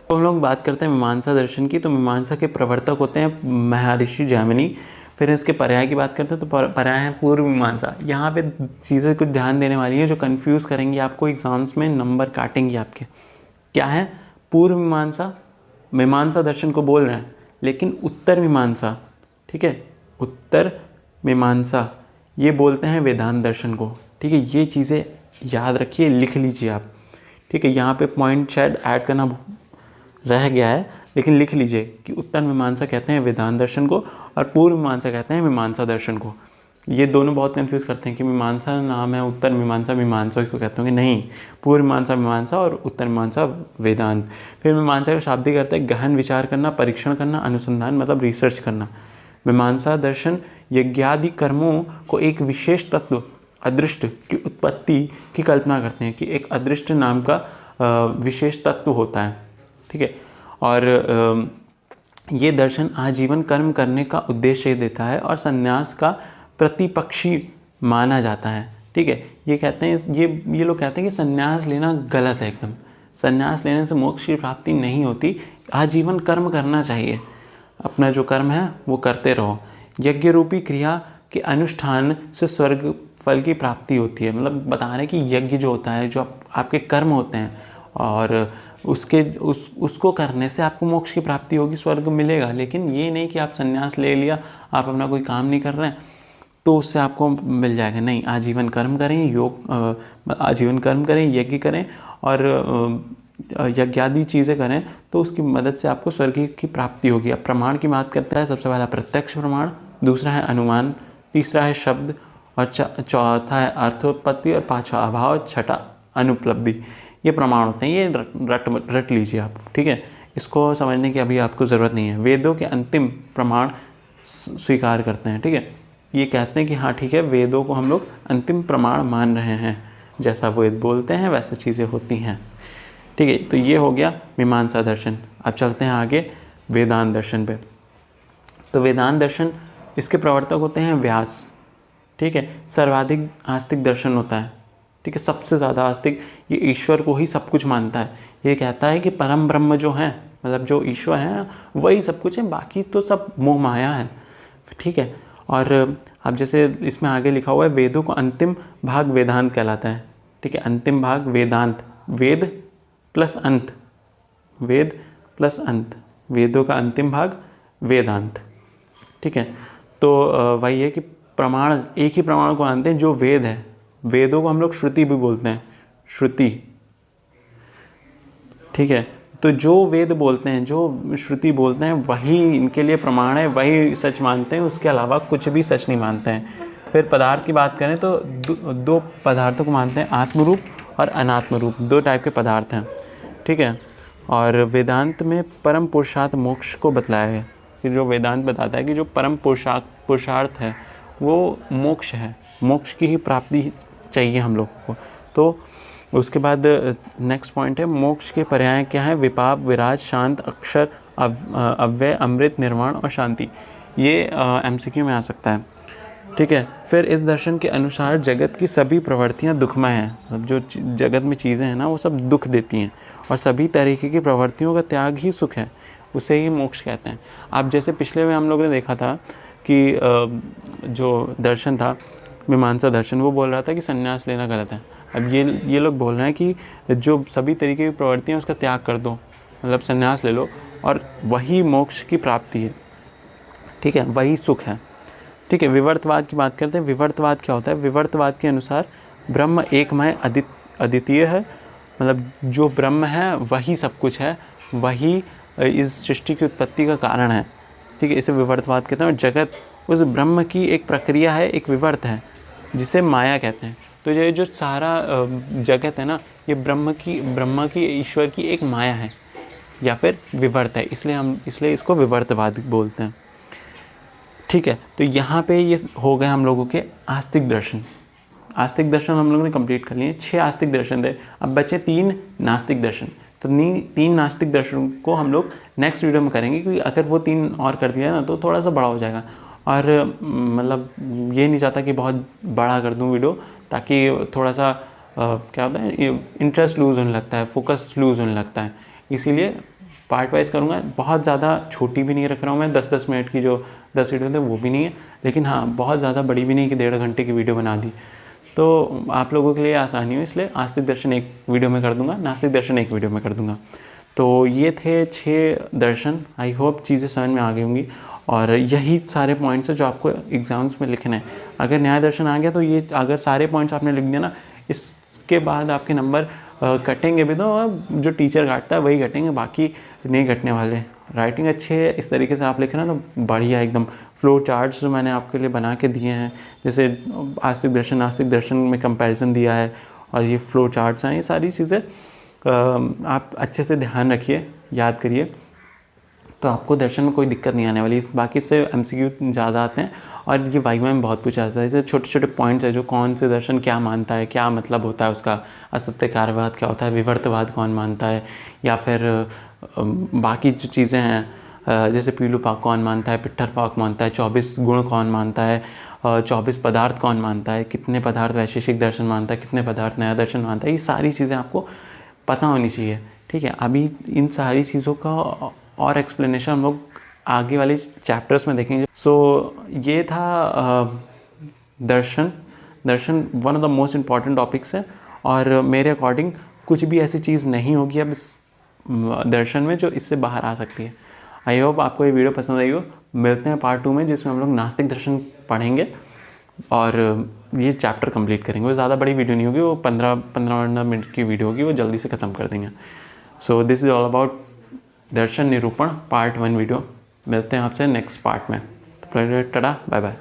तो हम लोग बात करते हैं मीमांसा दर्शन की। तो मीमांसा के प्रवर्तक होते हैं महर्षि जैमिनी। फिर इसके पर्याय की बात करते हैं तो पर्याय है पूर्व मीमांसा। यहाँ पे चीज़ें कुछ ध्यान देने वाली है जो कंफ्यूज करेंगी आपको, एग्जाम्स में नंबर काटेंगी आपके। क्या है पूर्व मीमांसा? मीमांसा दर्शन को बोल रहे हैं, लेकिन उत्तर मीमांसा, ठीक है, उत्तर मीमांसा ये बोलते हैं वेदांत दर्शन को। ठीक है, ये चीज़ें याद रखिए, लिख लीजिए आप। ठीक है, यहाँ पे पॉइंट शायद ऐड करना रह गया है, लेकिन लिख लीजिए कि उत्तर मीमांसा कहते हैं वेदांत दर्शन को और पूर्व मीमांसा कहते हैं मीमांसा दर्शन को। ये दोनों बहुत कंफ्यूज करते हैं कि मीमांसा नाम है, उत्तर मीमांसा मीमांसा को कहते होंगे। नहीं, पूर्व मीमांसा मीमांसा और उत्तर मीमांसा वेदांत। फिर मीमांसा का शाब्दिक अर्थ है गहन विचार करना, परीक्षण करना, अनुसंधान मतलब रिसर्च करना। मीमांसा दर्शन यज्ञादि कर्मों को एक विशेष तत्व अदृष्ट की उत्पत्ति की कल्पना करते हैं कि एक अदृष्ट नाम का विशेष तत्व होता है। ठीक है, और ये दर्शन आजीवन कर्म करने का उद्देश्य देता है और संन्यास का प्रतिपक्षी माना जाता है। ठीक है, ये कहते हैं, ये लोग कहते हैं कि संन्यास लेना गलत है एकदम। संन्यास लेने से मोक्ष की प्राप्ति नहीं होती, आजीवन कर्म करना चाहिए, अपना जो कर्म है वो करते रहो। यज्ञ रूपी क्रिया के अनुष्ठान से स्वर्ग फल की प्राप्ति होती है। मतलब बता रहे हैं कि यज्ञ जो होता है, जो आपके कर्म होते हैं, और उसको करने से आपको मोक्ष की प्राप्ति होगी, स्वर्ग मिलेगा। लेकिन ये नहीं कि आप संन्यास ले लिया, आप अपना कोई काम नहीं कर रहे हैं तो उससे आपको मिल जाएगा। नहीं, आजीवन कर्म करें, योग आजीवन कर्म करें, यज्ञ करें, और यज्ञादि चीज़ें करें तो उसकी मदद से आपको स्वर्ग की प्राप्ति होगी। अब प्रमाण की बात करते हैं, सबसे पहला प्रत्यक्ष प्रमाण, दूसरा है अनुमान, तीसरा है शब्द, और चौथा है अर्थोत्पत्ति, और पांचवा अभाव, छठा अनुपलब्धि। ये प्रमाण होते हैं, ये रट लीजिए आप, ठीक है। इसको समझने की अभी आपको ज़रूरत नहीं है। वेदों के अंतिम प्रमाण स्वीकार करते हैं, ठीक है। ये कहते हैं कि हाँ ठीक है, वेदों को हम लोग अंतिम प्रमाण मान रहे हैं, जैसा वेद बोलते हैं वैसे चीज़ें होती हैं, ठीक है। तो ये हो गया मीमांसा दर्शन। अब चलते हैं आगे वेदांत दर्शन पे। तो वेदांत दर्शन, इसके प्रवर्तक होते हैं व्यास, ठीक है। सर्वाधिक आस्तिक दर्शन होता है, ठीक है, सबसे ज़्यादा आस्तिक। ये ईश्वर को ही सब कुछ मानता है। ये कहता है कि परम ब्रह्म जो है, मतलब जो ईश्वर है वही सब कुछ है, बाकी तो सब मोह माया है, ठीक है। और अब जैसे इसमें आगे लिखा हुआ है, वेदों को अंतिम भाग वेदांत कहलाता है, ठीक है। अंतिम भाग वेदांत, वेद प्लस अंत, वेद प्लस अंत, वेदों का अंतिम भाग वेदांत, ठीक है। तो वही है कि प्रमाण, एक ही प्रमाण को मानते हैं जो वेद है। वेदों को हम लोग श्रुति भी बोलते हैं, श्रुति, ठीक है। तो जो वेद बोलते हैं, जो श्रुति बोलते हैं, वही इनके लिए प्रमाण है, वही सच मानते हैं, उसके अलावा कुछ भी सच नहीं मानते हैं। फिर पदार्थ की बात करें तो दो पदार्थों को मानते हैं, आत्मरूप और अनात्म रूप, दो टाइप के पदार्थ हैं, ठीक है। और वेदांत में परम पुरुषार्थ मोक्ष को बतलाया है कि जो वेदांत बताता है कि जो परम पुरुषार्थ है वो मोक्ष है, मोक्ष की ही प्राप्ति चाहिए हम लोग को। तो उसके बाद नेक्स्ट पॉइंट है, मोक्ष के पर्याय क्या है? विपाप, विराज, शांत, अक्षर, अव्यय, अमृत, निर्वाण और शांति। ये एमसीक्यू में आ सकता है, ठीक है। फिर इस दर्शन के अनुसार जगत की सभी प्रवृत्तियां दुखमय हैं, मतलब जो जगत में चीज़ें हैं ना वो सब दुख देती हैं, और सभी तरीके की प्रवृत्तियों का त्याग ही सुख है, उसे ही मोक्ष कहते हैं। अब जैसे पिछले में हम लोगों ने देखा था कि जो दर्शन था मीमांसा दर्शन, वो बोल रहा था कि संन्यास लेना गलत है। अब ये लोग बोल रहे हैं कि जो सभी तरीके की प्रवृत्तियाँ उसका त्याग कर दो, मतलब संन्यास ले लो, और वही मोक्ष की प्राप्ति है, ठीक है, वही सुख है, ठीक है। विवर्तवाद की बात करते हैं। विवर्तवाद क्या होता है? विवर्तवाद के अनुसार ब्रह्म एकमय अद्वितीय है, मतलब जो ब्रह्म है वही सब कुछ है, वही इस सृष्टि की उत्पत्ति का कारण है, ठीक है। इसे विवर्तवाद कहते हैं। और जगत उस ब्रह्म की एक प्रक्रिया है, एक विवर्त है, जिसे माया कहते हैं। तो ये जो सारा जगत है ना, ये ब्रह्मा की ईश्वर की एक माया है या फिर विवर्त है, इसलिए इसको विवर्तवाद बोलते हैं, ठीक है। तो यहाँ पे ये हो गए हम लोगों के आस्तिक दर्शन। आस्तिक दर्शन हम लोगों ने कंप्लीट कर लिए, 6 आस्तिक दर्शन थे। अब बचे 3 नास्तिक दर्शन। तो 3 नास्तिक दर्शन को हम लोग नेक्स्ट वीडियो में करेंगे, क्योंकि अगर वो 3 और कर दिया ना तो थोड़ा सा बड़ा हो जाएगा, और मतलब ये नहीं चाहता कि बहुत बड़ा कर दूँ वीडियो, ताकि थोड़ा सा क्या होता है, इंटरेस्ट लूज़ होने लगता है, फोकस लूज़ होने लगता है, इसीलिए पार्ट वाइज करूँगा। बहुत ज़्यादा छोटी भी नहीं रख रहा हूँ मैं, 10-10 मिनट की जो 10 वीडियो थे वो भी नहीं है, लेकिन हाँ बहुत ज़्यादा बड़ी भी नहीं कि 1.5 घंटे की वीडियो बना दी। तो आप लोगों के लिए आसानी हो, इसलिए आस्तिक दर्शन एक वीडियो में कर दूंगा, नास्तिक दर्शन एक वीडियो में कर दूंगा। तो ये थे 6 दर्शन। आई होप चीज़ें समझ में आ गई होंगी, और यही सारे पॉइंट्स हैं जो आपको एग्ज़ाम्स में लिखने हैं। अगर न्याय दर्शन आ गया तो ये अगर सारे पॉइंट्स आपने लिख दिया ना, इसके बाद आपके नंबर कटेंगे भी, तो जो टीचर काटता है वही कटेंगे, बाकी नहीं कटने वाले। राइटिंग अच्छी है, इस तरीके से आप लिखें ना तो बढ़िया एकदम। फ्लो चार्ट्स जो मैंने आपके लिए बना के दिए हैं, जैसे आस्तिक दर्शन नास्तिक दर्शन में कंपैरिजन दिया है, और ये फ्लो चार्ट्स हैं, ये सारी चीज़ें आप अच्छे से ध्यान रखिए, याद करिए, तो आपको दर्शन में कोई दिक्कत नहीं आने वाली। बाकी से एमसीक्यू ज़्यादा आते हैं, और ये वाइवा में बहुत पूछा जाता है। जैसे छोटे छोटे पॉइंट्स है, जो कौन से दर्शन क्या मानता है, क्या मतलब होता है उसका, असत्य कार्यवाद क्या होता है, विवर्तवाद कौन मानता है, या फिर बाकी जो चीज़ें हैं जैसे पीलूपाक कौन मानता है, पिट्ठरपाक मानता है, 24 गुण कौन मानता है, 24 पदार्थ कौन मानता है, कितने पदार्थ वैशेषिक दर्शन मानता है, कितने पदार्थ नया दर्शन मानता है, ये सारी चीज़ें आपको पता होनी चाहिए, ठीक है। अभी इन सारी चीज़ों का और एक्सप्लेनेशन हम लोग आगे वाले चैप्टर्स में देखेंगे। सो ये था दर्शन one of the most important topics है, और मेरे अकॉर्डिंग कुछ भी ऐसी चीज़ नहीं होगी अब इस दर्शन में जो इससे बाहर आ सकती है। आई होप आपको ये वीडियो पसंद आई हो। मिलते हैं पार्ट 2 में, जिसमें हम लोग नास्तिक दर्शन पढ़ेंगे और ये चैप्टर कंप्लीट करेंगे। वो ज़्यादा बड़ी वीडियो नहीं होगी, वो 15 मिनट की वीडियो होगी, वो जल्दी से ख़त्म कर देंगे। So this is all about दर्शन निरूपण पार्ट 1 वीडियो। मिलते हैं आपसे नेक्स्ट पार्ट में। तो टाटा, बाय बाय।